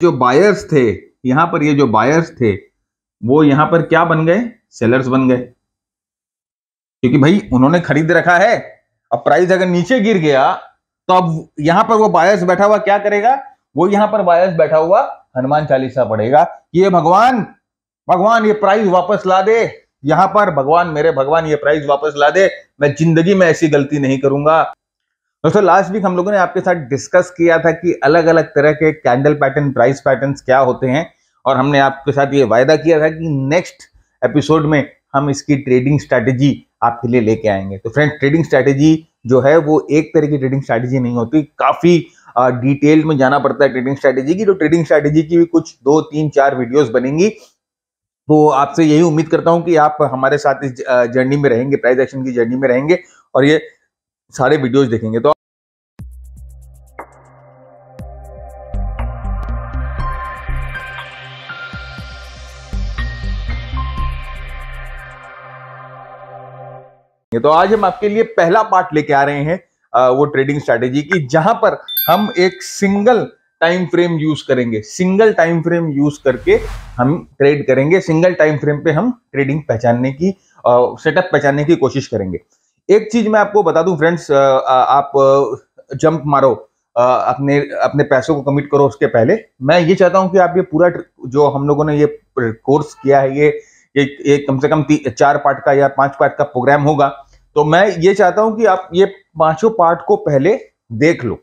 जो बायर्स थे यहां पर, ये जो बायर्स थे वो यहां पर क्या बन गए, सेलर्स बन गए, क्योंकि भाई उन्होंने खरीद रखा है। अब प्राइस अगर नीचे गिर गया तो अब यहां पर वो बायर्स बैठा हुआ क्या करेगा, वो यहां पर बायर्स बैठा हुआ हनुमान चालीसा पढ़ेगा कि ये भगवान भगवान ये प्राइस वापस ला दे, यहां पर भगवान मेरे भगवान ये प्राइस वापस ला दे, मैं जिंदगी में ऐसी गलती नहीं करूंगा। दोस्तों लास्ट वीक हम लोगों ने आपके साथ डिस्कस किया था कि अलग अलग तरह के कैंडल पैटर्न, प्राइस पैटर्न्स क्या होते हैं, और हमने आपके साथ ये वायदा किया था कि नेक्स्ट एपिसोड में हम इसकी ट्रेडिंग स्ट्रैटेजी आपके लिए लेके आएंगे। तो फ्रेंड, ट्रेडिंग स्ट्रैटेजी जो है वो एक तरह की ट्रेडिंग स्ट्रैटेजी नहीं होती, काफी डिटेल में जाना पड़ता है ट्रेडिंग स्ट्रैटेजी की। तो ट्रेडिंग स्ट्रैटेजी की भी कुछ 2, 3, 4 वीडियोस बनेंगी। तो आपसे यही उम्मीद करता हूं कि आप हमारे साथ इस जर्नी में रहेंगे, प्राइस एक्शन की जर्नी में रहेंगे और ये सारे वीडियोस देखेंगे। तो आज हम आपके लिए पहला पार्ट लेके आ रहे हैं वो ट्रेडिंग स्ट्रैटेजी की, जहां पर हम एक सिंगल टाइम फ्रेम यूज करेंगे। सिंगल टाइम फ्रेम यूज करके हम ट्रेड करेंगे। सिंगल टाइम फ्रेम पे हम ट्रेडिंग पहचानने की, सेटअप पहचानने की कोशिश करेंगे। एक चीज मैं आपको बता दूं फ्रेंड्स, आप जंप मारो, अपने अपने पैसों को कमिट करो उसके पहले मैं ये चाहता हूं कि आप ये पूरा जो हम लोगों ने ये कोर्स किया है, ये कम से कम 4 पार्ट का या 5 पार्ट का प्रोग्राम होगा। तो मैं ये चाहता हूं कि आप ये 5 पार्ट को पहले देख लो,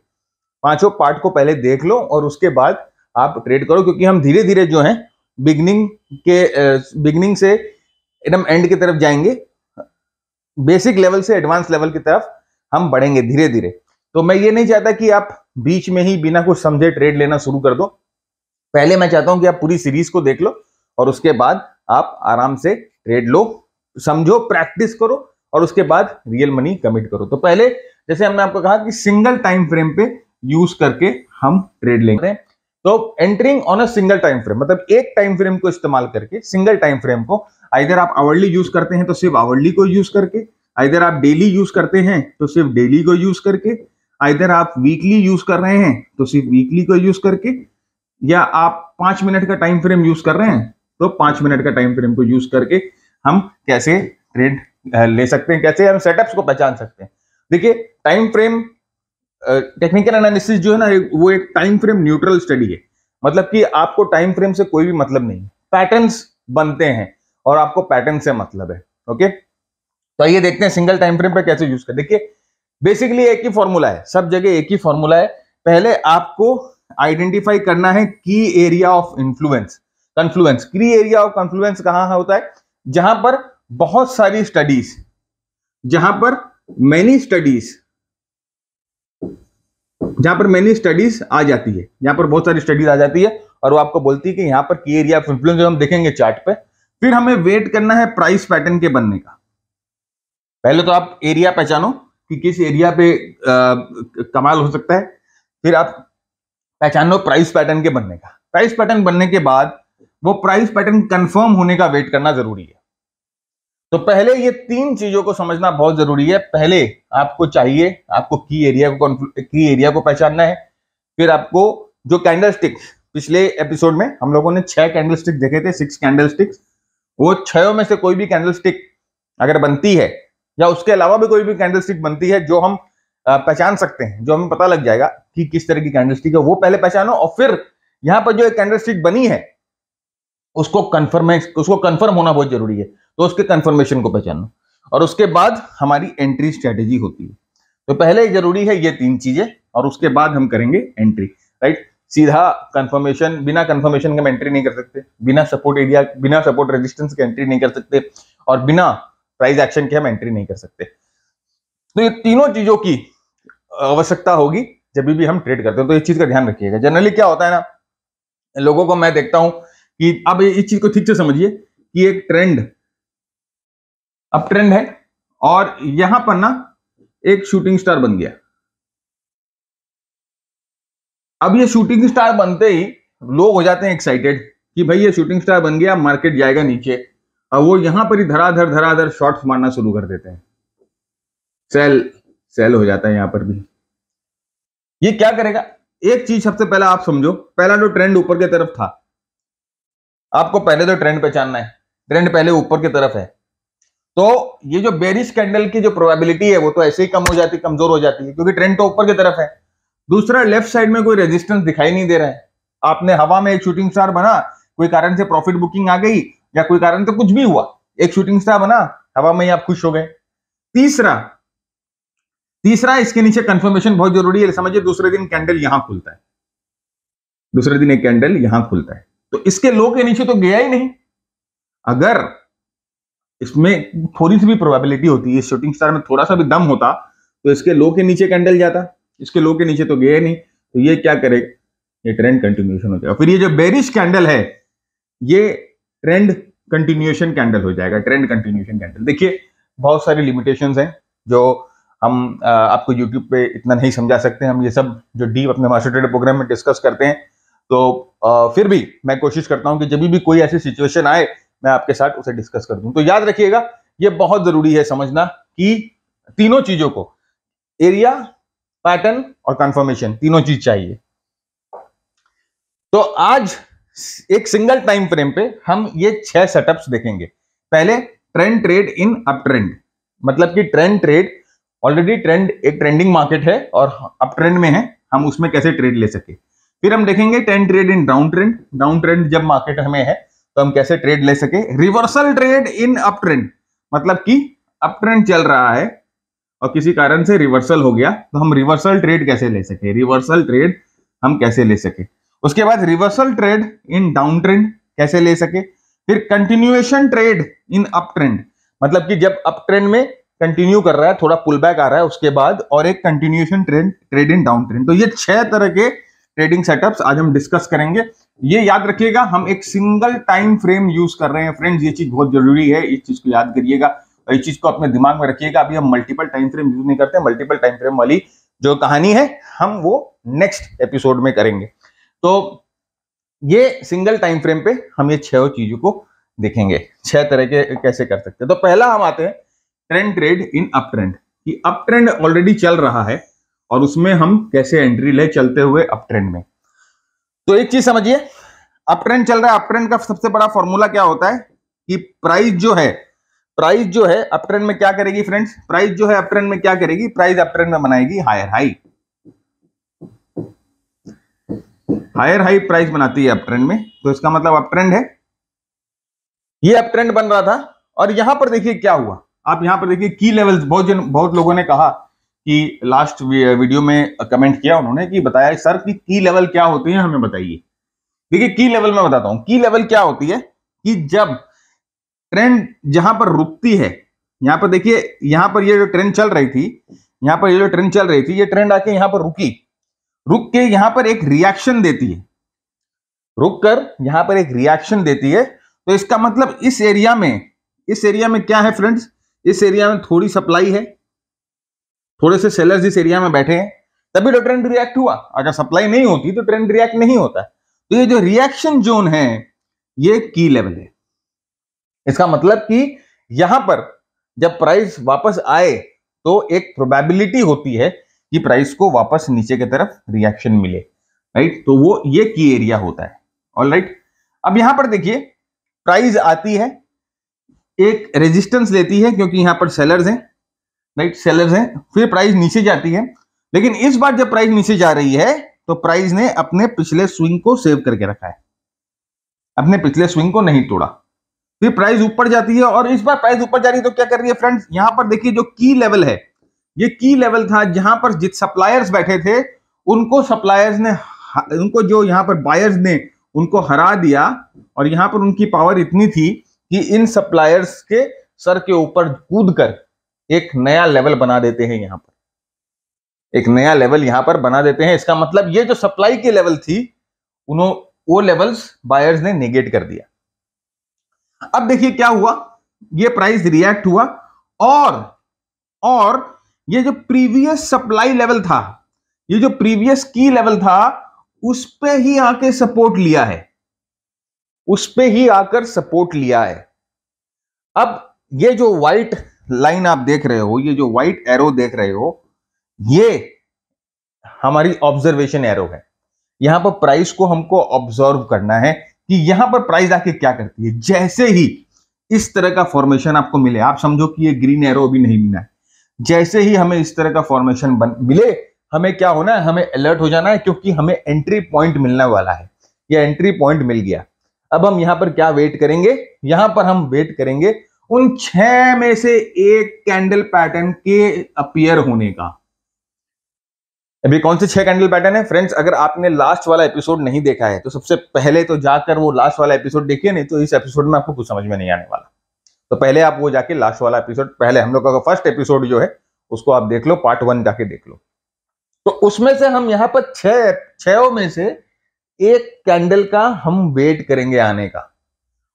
5 पार्ट को पहले देख लो और उसके बाद आप ट्रेड करो, क्योंकि हम धीरे धीरे जो है बिगनिंग से एकदम एंड की तरफ जाएंगे, बेसिक लेवल से एडवांस लेवल की तरफ हम बढ़ेंगे धीरे धीरे। तो मैं ये नहीं चाहता कि आप बीच में ही बिना कुछ समझे ट्रेड लेना शुरू कर दो। पहले मैं चाहता हूं कि आप पूरी सीरीज को देख लो और उसके बाद आप आराम से ट्रेड लो, समझो, प्रैक्टिस करो और उसके बाद रियल मनी कमिट करो। तो पहले जैसे हमने आपको कहा कि सिंगल टाइम फ्रेम पे यूज करके हम ट्रेड लेंगे। तो entering on a single time frame मतलब एक टाइम फ्रेम को इस्तेमाल करके, सिंगल टाइम फ्रेम को आइदर आप आवरली यूज करते हैं तो सिर्फ आवरली को यूज करके, आइदर आप डेली यूज करते हैं तो सिर्फ डेली को यूज करके, आइदर आप वीकली यूज कर रहे हैं तो सिर्फ वीकली को यूज करके, या आप 5 मिनट का टाइम फ्रेम यूज कर रहे हैं तो 5 मिनट का टाइम फ्रेम को यूज करके हम कैसे ट्रेड ले सकते हैं, कैसे हम सेटअप्स को पहचान सकते हैं। देखिए, टाइम फ्रेम टेक्निकल एनालिसिस जो है ना, वो एक टाइम फ्रेम न्यूट्रल स्टडी है। मतलब कि आपको टाइम फ्रेम से कोई भी मतलब नहीं, पैटर्न्स बनते हैं और आपको पैटर्न से मतलब है। ओके, तो ये देखते हैं सिंगल टाइम फ्रेम पे कैसे यूज कर। देखिए, बेसिकली एक ही फॉर्मूला है, सब जगह एक ही फॉर्मूला है। पहले आपको आइडेंटिफाई करना है की एरिया ऑफ इन्फ्लुएंस, कन्फ्लुएंस। की एरिया ऑफ कन्फ्लुएंस कहां होता है? जहां पर बहुत सारी स्टडीज, जहां पर मेनी स्टडीज आ जाती है, यहां पर बहुत सारी स्टडीज आ जाती है और वो आपको बोलती है कि यहां पर की एरिया ऑफ इन्फ्लुएंस जो हम देखेंगे चार्ट पे। फिर हमें वेट करना है प्राइस पैटर्न के बनने का। पहले तो आप एरिया पहचानो कि किस एरिया पे कमाल हो सकता है, फिर आप पहचानो प्राइस पैटर्न के बनने का। प्राइस पैटर्न बनने के बाद वो प्राइस पैटर्न कंफर्म होने का वेट करना जरूरी है। तो पहले ये 3 चीजों को समझना बहुत जरूरी है। पहले आपको चाहिए, आपको की एरिया को पहचानना है। फिर आपको जो कैंडलस्टिक्स, पिछले एपिसोड में हम लोगों ने 6 कैंडलस्टिक देखे थे, 6 कैंडलस्टिक्स। वो 6 में से कोई भी कैंडलस्टिक अगर बनती है या उसके अलावा भी कोई भी कैंडलस्टिक बनती है जो हम पहचान सकते हैं, जो हमें पता लग जाएगा कि किस तरह की कैंडलस्टिक है, वो पहले पहचानो। और फिर यहां पर जो एक कैंडलस्टिक बनी है उसको कंफर्म होना बहुत जरूरी है, तो उसके कंफर्मेशन को पहचानो और उसके बाद हमारी एंट्री स्ट्रेटेजी होती है। तो पहले जरूरी है ये 3 चीजें और उसके बाद हम करेंगे एंट्री। राइट, सीधा कंफर्मेशन, बिना कंफर्मेशन के हम एंट्री नहीं कर सकते, बिना सपोर्ट एरिया, बिना सपोर्ट रेजिस्टेंस के एंट्री नहीं कर सकते और बिना प्राइस एक्शन के हम एंट्री नहीं कर सकते। तो ये तीनों चीजों की आवश्यकता होगी जब भी हम ट्रेड करते हैं। तो इस चीज का ध्यान रखिएगा। जनरली क्या होता है ना, लोगों को मैं देखता हूं कि अब इस चीज को ठीक से समझिए कि एक ट्रेंड, अब ट्रेंड है और यहां पर ना एक शूटिंग स्टार बन गया। अब ये शूटिंग स्टार बनते ही लोग हो जाते हैं एक्साइटेड कि भाई ये शूटिंग स्टार बन गया, मार्केट जाएगा नीचे, और वो यहां पर ही धराधर शॉट्स मारना शुरू कर देते हैं। सेल हो जाता है यहां पर भी। ये क्या करेगा? एक चीज सबसे पहले आप समझो, पहला जो ट्रेंड ऊपर की तरफ था, आपको पहले तो ट्रेंड पहचानना है, ट्रेंड पहले ऊपर की तरफ है, तो ये जो बेरिश कैंडल की जो प्रोबेबिलिटी है वो तो ऐसे ही कम हो जाती, कमजोर हो जाती है, क्योंकि ट्रेंड तो ऊपर की तरफ है। दूसरा, लेफ्ट साइड में कोई रेजिस्टेंस दिखाई नहीं दे रहा है, आपने हवा में एक शूटिंग स्टार बना, कोई कारण से प्रॉफिट बुकिंग आ गई, या कोई कारण से कुछ भी हुआ, एक शूटिंग स्टार बना, हवा में ही आप खुश हो गए। तीसरा इसके नीचे कंफर्मेशन बहुत जरूरी है। समझिए दूसरे दिन कैंडल यहां खुलता है, दूसरे दिन एक कैंडल यहां खुलता है, तो इसके लो के नीचे तो गया ही नहीं। अगर इसमें थोड़ी सी भी प्रोबेबिलिटी होती है, शूटिंग स्टार में थोड़ा सा भी दम होता, तो इसके लो के नीचे कैंडल जाता, इसके लो के नीचे तो गया नहीं, तो ये क्या करेगा, ये ट्रेंड कंटिन्यूएशन हो जाएगा। फिर ये जो बेरिश कैंडल है ये ट्रेंड कंटिन्यूएशन कैंडल हो जाएगा, ट्रेंड कंटिन्यूएशन कैंडल। देखिए बहुत सारी लिमिटेशंस हैं जो हम आपको यूट्यूब पे इतना नहीं समझा सकते, हम ये सब जो डीप अपने मास्टर ट्रेडर प्रोग्राम में डिस्कस करते हैं। तो फिर भी मैं कोशिश करता हूं कि जब भी कोई ऐसी सिचुएशन आए मैं आपके साथ उसे डिस्कस कर दूं। तो याद रखिएगा, ये बहुत जरूरी है समझना कि तीनों चीजों को, एरिया, पैटर्न और कंफर्मेशन, तीनों चीज चाहिए। तो आज एक सिंगल टाइम फ्रेम पे हम ये 6 सेटअप्स देखेंगे। पहले, trend trade in up trend, मतलब कि ट्रेंड ट्रेड, ऑलरेडी ट्रेंड एक ट्रेंडिंग मार्केट है और अप ट्रेंड में है, हम उसमें कैसे ट्रेड ले सके। फिर हम देखेंगे trend trade in down trend, down trend जब मार्केट हमें है तो हम कैसे ट्रेड ले सके। Reversal trade in up trend, मतलब कि अप ट्रेंड चल रहा है और किसी कारण से रिवर्सल हो गया, तो हम रिवर्सल ट्रेड कैसे ले सके, रिवर्सल ट्रेड हम कैसे ले सके। उसके बाद reversal trade in down trend कैसे ले सके। फिर continuation trade in up trend, मतलब कि जब अप ट्रेंड में कंटिन्यू कर रहा है, थोड़ा पुल बैक आ रहा है उसके बाद, और एक continuation trade in down trend. तो ये 6 तरह के ट्रेडिंग सेटअप्स आज हम डिस्कस करेंगे। ये याद रखिएगा, हम एक सिंगल टाइम फ्रेम यूज कर रहे हैं फ्रेंड्स, ये चीज बहुत जरूरी है, इस चीज को याद करिएगा और इस चीज को अपने दिमाग में रखिएगा। अभी हम मल्टीपल टाइम फ्रेम यूज नहीं करते, मल्टीपल टाइम फ्रेम वाली जो कहानी है हम वो नेक्स्ट एपिसोड में करेंगे। तो ये सिंगल टाइम फ्रेम पे हम ये 6 चीजों को देखेंगे, 6 तरह के कैसे कर सकते हैं। तो पहला हम आते हैं trend trade in up trend, कि अप ट्रेंड ऑलरेडी चल रहा है और उसमें हम कैसे एंट्री ले चलते हुए अप ट्रेंड में। तो एक चीज समझिए, अप ट्रेंड चल रहा है, अप ट्रेंड का सबसे बड़ा फॉर्मूला क्या होता है कि प्राइस जो है अप ट्रेंड में क्या करेगी फ्रेंड्स, प्राइस जो है अप ट्रेंड में क्या करेगी, प्राइस अप ट्रेंड में बनाएगी higher high, higher high price बनाती है अप ट्रेंड में। तो इसका मतलब अप ट्रेंड है, ये अप ट्रेंड बन रहा था और यहां पर देखिए क्या हुआ, आप यहां पर देखिए की लेवल्स, बहुत लोगों ने कहा कि लास्ट वीडियो में कमेंट किया उन्होंने कि बताया सर कि की लेवल क्या होती है, हमें बताइए। देखिए की लेवल मैं बताता हूं, की लेवल क्या होती है कि जब ट्रेंड जहां पर रुकती है, यहां पर देखिए, यहां पर ये जो ट्रेंड चल रही थी, यहां पर ये जो ट्रेंड चल रही थी, ये ट्रेंड आके यहां पर रुकी, रुक के यहां पर एक रिएक्शन देती है, रुक कर यहां पर एक रिएक्शन देती है। तो इसका मतलब इस एरिया में क्या है फ्रेंड्स, इस एरिया में थोड़ी सप्लाई है, थोड़े से सेलर्स इस एरिया में बैठे हैं, तभी तो ट्रेंड रिएक्ट हुआ। अगर सप्लाई नहीं होती तो ट्रेंड रिएक्ट नहीं होता। तो ये जो रिएक्शन जोन है ये की लेवल है। इसका मतलब कि यहां पर जब प्राइस वापस आए तो एक प्रोबेबिलिटी होती है कि प्राइस को वापस नीचे की तरफ रिएक्शन मिले, राइट। तो वो ये की एरिया होता है, ऑलराइट। अब यहां पर देखिए प्राइस आती है, एक रेजिस्टेंस लेती है क्योंकि यहां पर सेलर्स हैं, राइट, सेलर्स हैं, फिर प्राइस नीचे जाती है। लेकिन इस बार जब प्राइस नीचे जा रही है तो प्राइस ने अपने पिछले स्विंग को सेव करके रखा है, अपने पिछले स्विंग को नहीं तोड़ा। फिर प्राइस ऊपर जाती है और इस बार प्राइस ऊपर जा रही है तो क्या कर रही है फ्रेंड्स, यहां पर देखिए जो की लेवल है, ये की लेवल था जहां पर जित सप्लायर्स बैठे थे उनको सप्लायर्स ने, उनको जो यहां पर बायर्स ने उनको हरा दिया, और यहां पर उनकी पावर इतनी थी कि इन सप्लायर्स के सर के ऊपर कूद कर एक नया लेवल बना देते हैं, यहां पर एक नया लेवल यहां पर बना देते हैं। इसका मतलब ये जो सप्लाई की लेवल थी वो लेवल्स बायर्स ने नेगेट कर दिया। अब देखिए क्या हुआ, ये प्राइस रिएक्ट हुआ और ये जो प्रीवियस सप्लाई लेवल था, ये जो प्रीवियस की लेवल था, उस पे ही आके सपोर्ट लिया है, उस पे ही आकर सपोर्ट लिया है। अब ये जो व्हाइट लाइन आप देख रहे हो, ये जो व्हाइट एरो देख रहे हो, ये हमारी ऑब्जर्वेशन एरो है, यहां पर प्राइस को हमको ऑब्जर्व करना है कि यहां पर प्राइस आके क्या करती है। जैसे ही इस तरह का फॉर्मेशन आपको मिले, आप समझो कि ये ग्रीन एरो अभी नहीं मिला है, जैसे ही हमें इस तरह का फॉर्मेशन मिले, हमें क्या होना है, हमें अलर्ट हो जाना है, क्योंकि हमें एंट्री पॉइंट मिलने वाला है। ये एंट्री पॉइंट मिल गया। अब हम यहां पर क्या वेट करेंगे, यहां पर हम वेट करेंगे उन 6 में से एक कैंडल पैटर्न के अपीयर होने का। अभी कौन से 6 कैंडल पैटर्न है फ्रेंड्स? अगर आपने लास्ट वाला एपिसोड नहीं देखा है तो सबसे पहले तो जाकर वो लास्ट वाला एपिसोड देखिए, नहीं तो इस एपिसोड में आपको कुछ समझ में नहीं आने वाला। तो पहले आप वो जाके लास्ट वाला एपिसोड, पहले हम लोग का फर्स्ट एपिसोड जो है उसको आप देख लो, पार्ट 1 जाके देख लो। तो उसमें से हम यहां पर 6 में से एक कैंडल का हम वेट करेंगे आने का,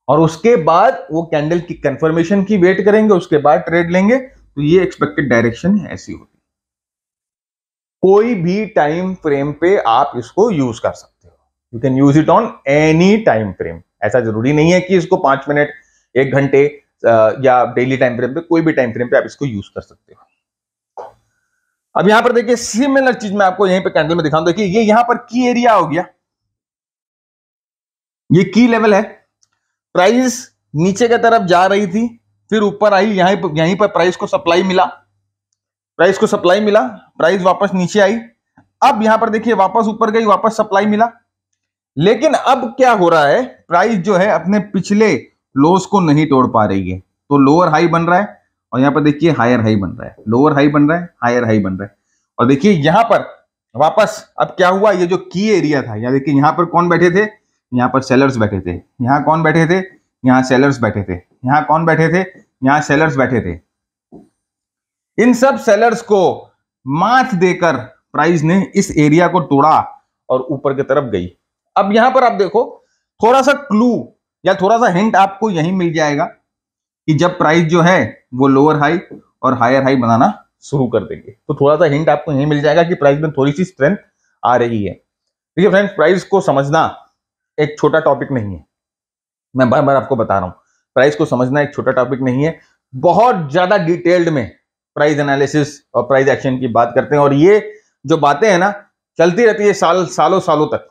और उसके बाद वो कैंडल की कंफर्मेशन की वेट करेंगे, उसके बाद ट्रेड लेंगे। तो ये एक्सपेक्टेड डायरेक्शन ऐसी होती है। कोई भी टाइम फ्रेम पे आप इसको यूज कर सकते हो। You can use it on any time frame. ऐसा जरूरी नहीं है कि इसको 5 मिनट, 1 घंटे या डेली टाइम फ्रेम पे, कोई भी टाइम फ्रेम पे आप इसको यूज कर सकते हो। अब यहां पर देखिए सिमिलर चीज मैं आपको यहीं पे कैंडल में दिखाऊं। देखिए ये यहां पर की एरिया हो गया, ये की लेवल है। प्राइस नीचे की तरफ जा रही थी, फिर ऊपर आई, यहीं पर प्राइस को सप्लाई मिला, प्राइस वापस नीचे आई। अब यहां पर देखिए वापस ऊपर गई, वापस सप्लाई मिला। लेकिन अब क्या हो रहा है, प्राइस जो है अपने पिछले लोस को नहीं तोड़ पा रही है, तो लोअर हाई बन रहा है, और यहां पर देखिए हायर हाई बन रहा है, लोअर हाई बन रहा है, हायर हाई बन रहा है। और देखिए यहां पर वापस अब क्या हुआ, ये जो की एरिया था, यहां देखिए यहां पर कौन बैठे थे, यहां पर सेलर्स बैठे थे। यहां कौन बैठे थे, यहां सेलर्स बैठे थे। यहां कौन बैठे थे, यहां सेलर्स बैठे थे। इन सब सेलर्स को माथ देकर प्राइस ने इस एरिया को तोड़ा और ऊपर की तरफ गई। अब यहां पर आप देखो, थोड़ा सा क्लू या थोड़ा सा हिंट आपको यही मिल जाएगा कि जब प्राइस जो है वो लोअर हाई और हायर हाई बनाना शुरू कर देंगे, तो थोड़ा सा हिंट आपको यही मिल जाएगा कि प्राइस में थोड़ी सी स्ट्रेंथ आ रही है। देखिए फ्रेंड्स, प्राइस को समझना एक छोटा टॉपिक नहीं है, मैं बार बार आपको बता रहा हूं। प्राइस को समझना एक छोटा टॉपिक नहीं है, बहुत ज्यादा डिटेल्ड में प्राइस एनालिसिस और प्राइस एक्शन की बात करते हैं, और ये जो बातें हैं ना, चलती रहती है सालों सालों तक,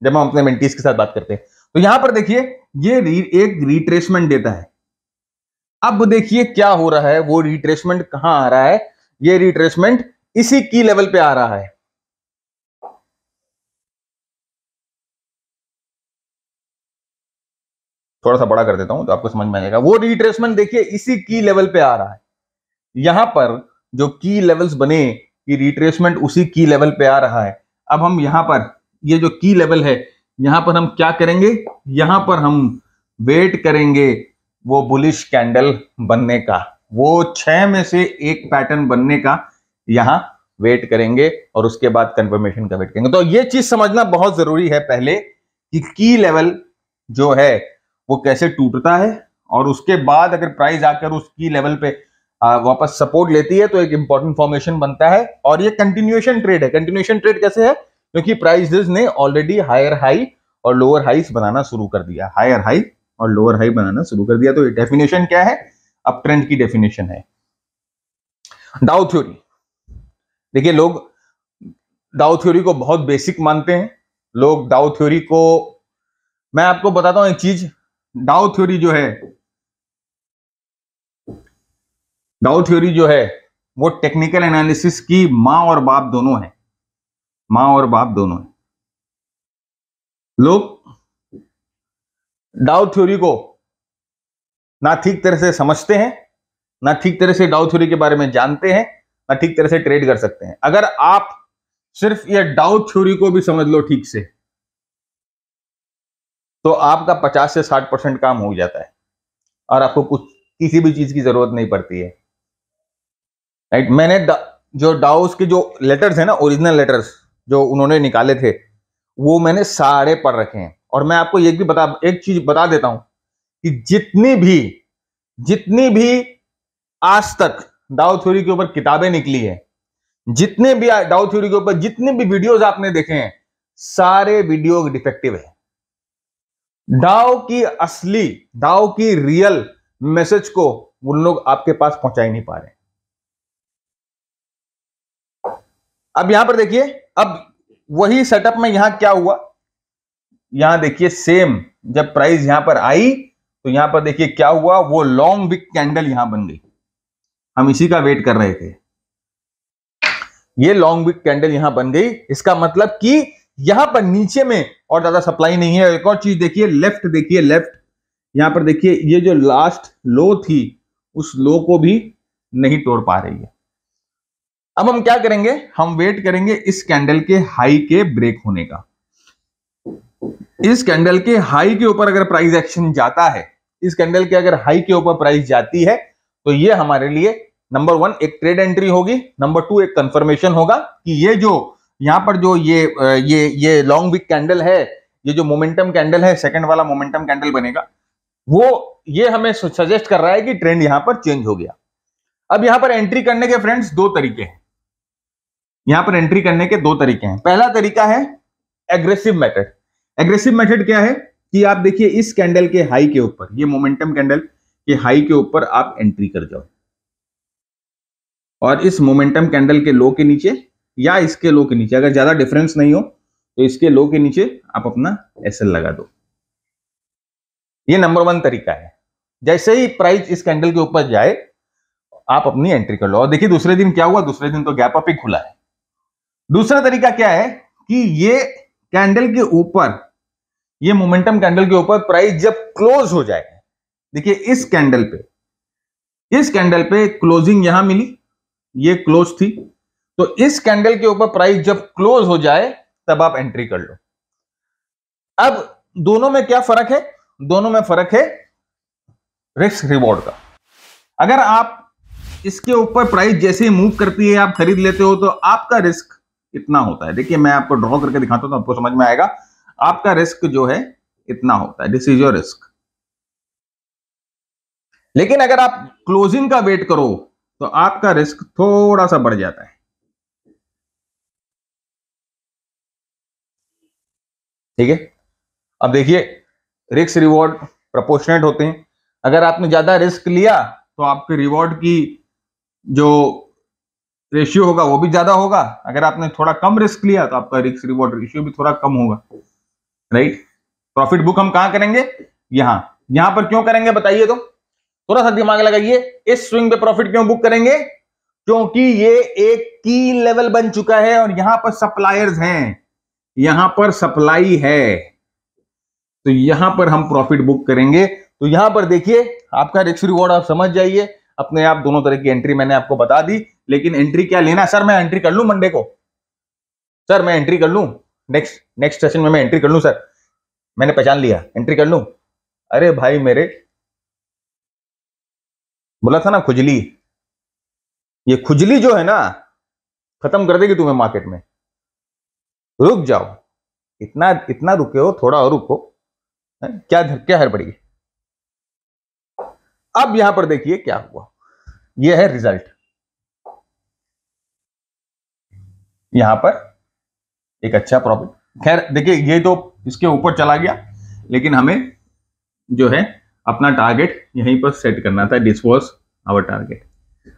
जब हम अपने मेंटीज के साथ बात करते हैं। तो यहां पर देखिए ये एक रिट्रेसमेंट देता है। अब देखिए क्या हो रहा है, वो रिट्रेसमेंट कहां आ रहा है, ये रिट्रेसमेंट इसी की लेवल पे आ रहा है। थोड़ा सा बड़ा कर देता हूं तो आपको समझ में आएगा। वो रिट्रेसमेंट देखिए इसी की लेवल पे आ रहा है। यहां पर जो की लेवल्स बने, कि रिट्रेसमेंट उसी की लेवल पे आ रहा है। अब हम यहां पर ये जो की लेवल है, यहां पर हम क्या करेंगे, यहां पर हम वेट करेंगे वो बुलिश कैंडल बनने का, वो 6 में से एक पैटर्न बनने का यहां वेट करेंगे, और उसके बाद कंफर्मेशन का वेट करेंगे। तो ये चीज समझना बहुत जरूरी है पहले, कि की लेवल जो है वो कैसे टूटता है, और उसके बाद अगर प्राइस आकर उस की लेवल पे वापस सपोर्ट लेती है तो एक इंपॉर्टेंट फॉर्मेशन बनता है। और ये कंटिन्यूएशन ट्रेड है। कंटिन्यूएशन ट्रेड कैसे है, क्योंकि प्राइसेस ने ऑलरेडी हायर हाई और लोअर हाईस बनाना शुरू कर दिया, हायर हाई और लोअर हाई बनाना शुरू कर दिया। तो ये डेफिनेशन क्या है, अप ट्रेंड की डेफिनेशन है। डाउ थ्योरी, देखिए लोग डाउ थ्योरी को बहुत बेसिक मानते हैं। लोग डाउ थ्योरी को, मैं आपको बताता हूं एक चीज, डाउ थ्योरी जो है वो टेक्निकल एनालिसिस की मां और बाप दोनों है, मां और बाप दोनों है। लोग डाउ थ्योरी को ना ठीक तरह से समझते हैं, ना ठीक तरह से डाउ थ्योरी के बारे में जानते हैं, ना ठीक तरह से ट्रेड कर सकते हैं। अगर आप सिर्फ ये डाउ थ्योरी को भी समझ लो ठीक से, तो आपका 50 से 60% काम हो जाता है, और आपको कुछ किसी भी चीज की जरूरत नहीं पड़ती है। राइट, मैंने जो डाउस के जो लेटर्स है ना, ओरिजिनल लेटर्स जो उन्होंने निकाले थे, वो मैंने सारे पढ़ रखे हैं। और मैं आपको एक चीज बता देता हूं कि जितनी भी आज तक डाउ थ्योरी के ऊपर किताबें निकली है, जितने भी डाउ थ्योरी के ऊपर जितने भी वीडियोस आपने देखे हैं, सारे वीडियो डिफेक्टिव है। डाउ की रियल मैसेज को उन लोग आपके पास पहुंचा ही नहीं पा रहे। अब यहां पर देखिए, अब वही सेटअप में यहां क्या हुआ, यहां देखिए सेम, जब प्राइस यहां पर आई तो यहां पर देखिए क्या हुआ, वो लॉन्ग विक कैंडल यहां बन गई। हम इसी का वेट कर रहे थे, ये लॉन्ग विक कैंडल यहां बन गई। इसका मतलब कि यहां पर नीचे में और ज्यादा सप्लाई नहीं है। एक और चीज देखिए, लेफ्ट देखिए, लेफ्ट यहां पर देखिए, ये जो लास्ट लो थी उस लो को भी नहीं तोड़ पा रही है। अब हम क्या करेंगे, हम वेट करेंगे इस कैंडल के हाई के ब्रेक होने का। इस कैंडल के हाई के ऊपर अगर प्राइस एक्शन जाता है, इस कैंडल के अगर हाई के ऊपर प्राइस जाती है, तो ये हमारे लिए नंबर 1 एक ट्रेड एंट्री होगी, नंबर 2 एक कंफर्मेशन होगा कि ये जो यहां पर जो ये लॉन्ग विक कैंडल है, ये जो मोमेंटम कैंडल है, सेकंड वाला मोमेंटम कैंडल बनेगा, वो ये हमें सजेस्ट कर रहा है कि ट्रेंड यहां पर चेंज हो गया। अब यहां पर एंट्री करने के फ्रेंड्स दो तरीके हैं, यहां पर एंट्री करने के दो तरीके हैं। पहला तरीका है एग्रेसिव मेथड। एग्रेसिव मेथड क्या है कि आप देखिए इस कैंडल के हाई के ऊपर, ये मोमेंटम कैंडल के हाई के ऊपर आप एंट्री कर जाओ, और इस मोमेंटम कैंडल के लो के नीचे या इसके लो के नीचे, अगर ज्यादा डिफरेंस नहीं हो तो इसके लो के नीचे आप अपना एसएल लगा दो। ये नंबर 1 तरीका है। जैसे ही प्राइस इस कैंडल के ऊपर जाए आप अपनी एंट्री कर लो। और देखिए दूसरे दिन क्या हुआ, दूसरे दिन तो गैप अप ही खुला है। दूसरा तरीका क्या है कि ये कैंडल के ऊपर, ये मोमेंटम कैंडल के ऊपर प्राइस जब क्लोज हो जाए, देखिए इस कैंडल पे क्लोजिंग यहां मिली, ये क्लोज थी, तो इस कैंडल के ऊपर प्राइस जब क्लोज हो जाए तब आप एंट्री कर लो। अब दोनों में क्या फर्क है, दोनों में फर्क है रिस्क रिवॉर्ड का। अगर आप इसके ऊपर प्राइस जैसे ही मूव करती है आप खरीद लेते हो तो आपका रिस्क इतना होता है। देखिए मैं आपको ड्रॉ करके दिखाता हूं तो आपको समझ में आएगा, आपका रिस्क जो है इतना होता है, दिस इज योर रिस्क। लेकिन अगर आप क्लोजिंग का वेट करो तो आपका रिस्क थोड़ा सा बढ़ जाता है। ठीक है, अब देखिए रिस्क रिवॉर्ड प्रोपोर्शनेट होते हैं। अगर आपने ज्यादा रिस्क लिया तो आपके रिवॉर्ड की जो रेशियो होगा वो भी ज्यादा होगा, अगर आपने थोड़ा कम रिस्क लिया तो आपका रिस्क रिवॉर्ड रेशियो भी थोड़ा कम होगा। राइट, प्रॉफिट बुक हम कहां करेंगे, यहां पर क्यों करेंगे बताइए, तो थोड़ा सा दिमाग लगाइए। इस स्विंग पे प्रॉफिट क्यों बुक करेंगे, क्योंकि ये एक की लेवल बन चुका है और यहां पर सप्लायर्स हैं, यहां पर सप्लाई है, तो यहां पर हम प्रॉफिट बुक करेंगे। तो यहां पर देखिए आपका रिस्क रिवॉर्ड आप समझ जाइए अपने आप, दोनों तरह की एंट्री मैंने आपको बता दी। लेकिन एंट्री क्या लेना, सर मैं एंट्री कर लूं मंडे को, सर मैं एंट्री कर लूं नेक्स्ट सेशन में, मैं एंट्री कर लूं सर, मैंने पहचान लिया, एंट्री कर लूं। अरे भाई मेरे, बोला था ना खुजली, ये खुजली जो है ना खत्म कर देगी तुम्हें मार्केट में। रुक जाओ, इतना रुके हो, थोड़ा और रुको, क्या हड़बड़ी। अब यहां पर देखिए क्या हुआ, यह है रिजल्ट। यहां पर एक अच्छा प्रॉफिट, खैर देखिए ये तो इसके ऊपर चला गया, लेकिन हमें जो है अपना टारगेट यहीं पर सेट करना था, दिस वाज आवर टारगेट।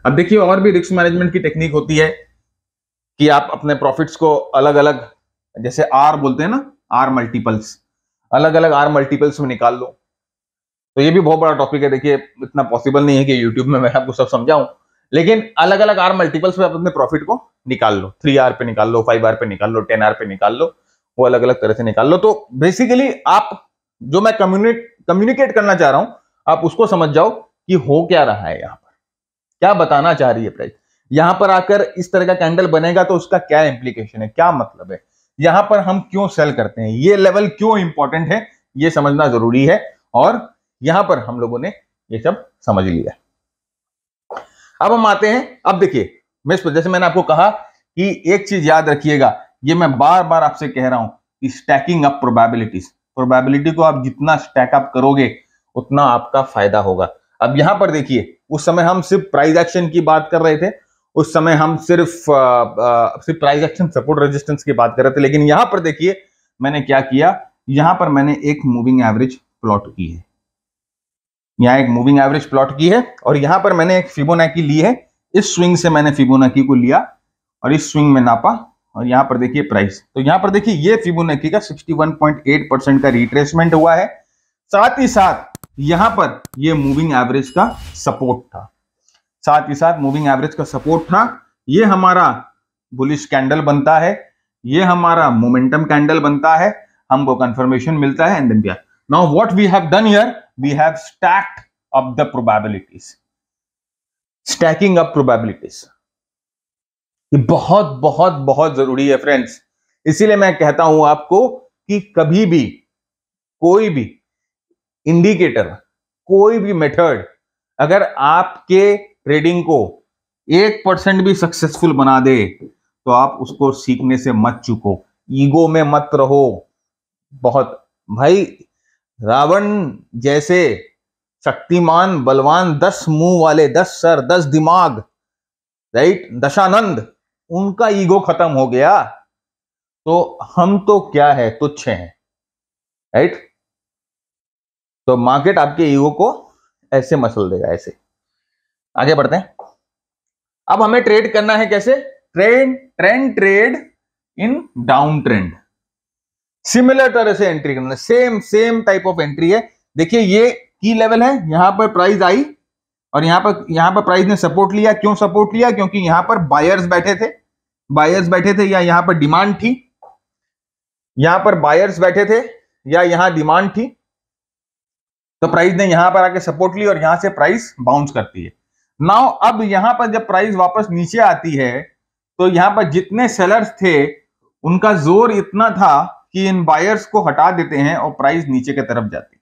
अब देखिए और भी रिस्क मैनेजमेंट की टेक्निक होती है कि आप अपने प्रॉफिट्स को अलग अलग, जैसे आर बोलते हैं ना, आर मल्टीपल्स, अलग अलग आर मल्टीपल्स में निकाल लो। तो ये भी बहुत बड़ा टॉपिक है, देखिए इतना पॉसिबल नहीं है कि यूट्यूब में मैं आपको सब समझाऊं, लेकिन अलग अलग आर मल्टीपल्स पे आप अपने प्रॉफिट को निकाल लो, 3R पे निकाल लो, 5R पे निकाल लो, 10R पे निकाल लो, वो अलग अलग तरह से निकाल लो। तो बेसिकली आप जो मैं कम्युनिकेट करना चाह रहा हूं आप उसको समझ जाओ कि हो क्या रहा है, यहां पर क्या बताना चाह रही है प्राइस। यहां पर आकर इस तरह का कैंडल बनेगा तो उसका क्या इंप्लीकेशन है, क्या मतलब है, यहां पर हम क्यों सेल करते हैं, ये लेवल क्यों इंपॉर्टेंट है, ये समझना जरूरी है। और यहां पर हम लोगों ने ये सब समझ लिया। अब हम आते हैं, अब देखिए जैसे मैंने आपको कहा कि एक चीज याद रखिएगा, ये मैं बार बार आपसे कह रहा हूं कि स्टैकिंग अप प्रोबेबिलिटी को आप जितना स्टैक अप करोगे उतना आपका फायदा होगा। अब यहां पर देखिए उस समय हम सिर्फ प्राइस एक्शन की बात कर रहे थे, उस समय हम सिर्फ प्राइस एक्शन सपोर्ट रेजिस्टेंस की बात कर रहे थे, लेकिन यहां पर देखिए मैंने क्या किया, यहां पर मैंने एक मूविंग एवरेज प्लॉट की है, यहां एक मूविंग एवरेज प्लॉट की है, और यहां पर मैंने एक फिबोनाची ली है। इस स्विंग से मैंने फिबोनाची को लिया और इस स्विंग में नापा और यहां पर देखिए प्राइस। तो यहां पर देखिए ये फिबोनाची का 61.8% का रिट्रेसमेंट हुआ है। साथ ही साथ यहां पर ये मूविंग एवरेज का सपोर्ट था, साथ ही साथ मूविंग एवरेज का सपोर्ट था। ये हमारा बुलिश कैंडल बनता है, ये हमारा मोमेंटम कैंडल बनता है, हमको कंफर्मेशन मिलता है। And then now what we have done here, we have stacked up the probabilities, stacking up probabilities. ये बहुत बहुत बहुत जरूरी है फ्रेंड्स। इसीलिए मैं कहता हूं आपको कि कभी भी कोई भी इंडिकेटर, कोई भी मेथड अगर आपके ट्रेडिंग को 1% भी सक्सेसफुल बना दे तो आप उसको सीखने से मत चूको, ईगो में मत रहो। बहुत भाई, रावण जैसे शक्तिमान बलवान 10 मुंह वाले, 10 सर 10 दिमाग, राइट, दशानंद, उनका ईगो खत्म हो गया तो हम तो क्या है, तुच्छ हैं, राइट। तो मार्केट आपके ईगो को ऐसे मसल देगा, ऐसे। आगे बढ़ते हैं। अब हमें ट्रेड करना है कैसे, trend trade in down trend. Similar तरह से एंट्री करना, सेम टाइप ऑफ एंट्री है। देखिए ये की लेवल है, यहां पर प्राइस आई और यहां पर प्राइस ने सपोर्ट लिया। क्यों सपोर्ट लिया, क्योंकि यहां पर बायर्स बैठे थे या यहां पर डिमांड थी, यहां पर बायर्स बैठे थे या यहां डिमांड थी। तो प्राइस ने यहां पर आके सपोर्ट ली और यहां से प्राइस बाउंस करती है। नाउ अब यहां पर जब प्राइस वापस नीचे आती है तो यहां पर जितने सेलर्स थे उनका जोर इतना था कि इन बायर्स को हटा देते हैं और प्राइस नीचे की तरफ जाती है।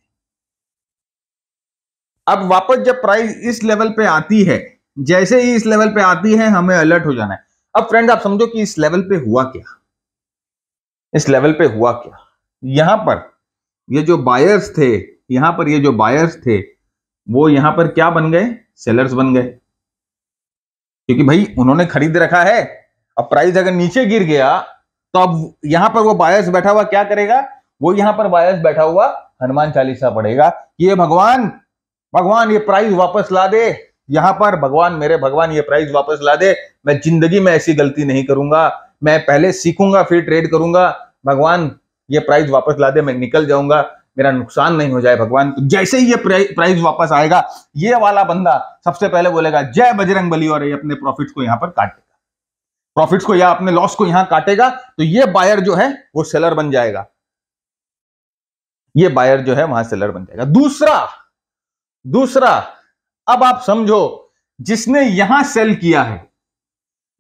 अब वापस जब प्राइस इस लेवल पे आती है, जैसे ही इस लेवल पे आती है हमें अलर्ट हो जाना है। अब फ्रेंड आप समझो कि इस लेवल पे हुआ क्या, इस लेवल पे हुआ क्या। यहां पर ये जो बायर्स थे, यहां पर ये जो बायर्स थे वो यहां पर क्या बन गए, सेलर्स बन गए, क्योंकि भाई उन्होंने खरीद रखा है। अब प्राइस अगर नीचे गिर गया तो अब यहां पर वो बायर्स बैठा हुआ क्या करेगा, वो यहां पर बायर्स बैठा हुआ हनुमान चालीसा पढ़ेगा, ये भगवान भगवान ये प्राइस वापस ला दे, यहां पर भगवान, मेरे भगवान ये प्राइस वापस ला दे, मैं जिंदगी में ऐसी गलती नहीं करूंगा, मैं पहले सीखूंगा फिर ट्रेड करूंगा, भगवान ये प्राइस वापस ला दे, मैं निकल जाऊंगा, मेरा नुकसान नहीं हो जाए भगवान। तो जैसे ही ये प्राइस वापस आएगा ये वाला बंदा सबसे पहले बोलेगा जय बजरंग बली, और ये अपने प्रॉफिट्स को यहां पर काटेगा, प्रॉफिट्स को या अपने लॉस को यहां काटेगा। तो ये बायर जो है वो सेलर बन जाएगा, ये बायर जो है वहां सेलर बन जाएगा। दूसरा अब आप समझो, जिसने यहां सेल किया है,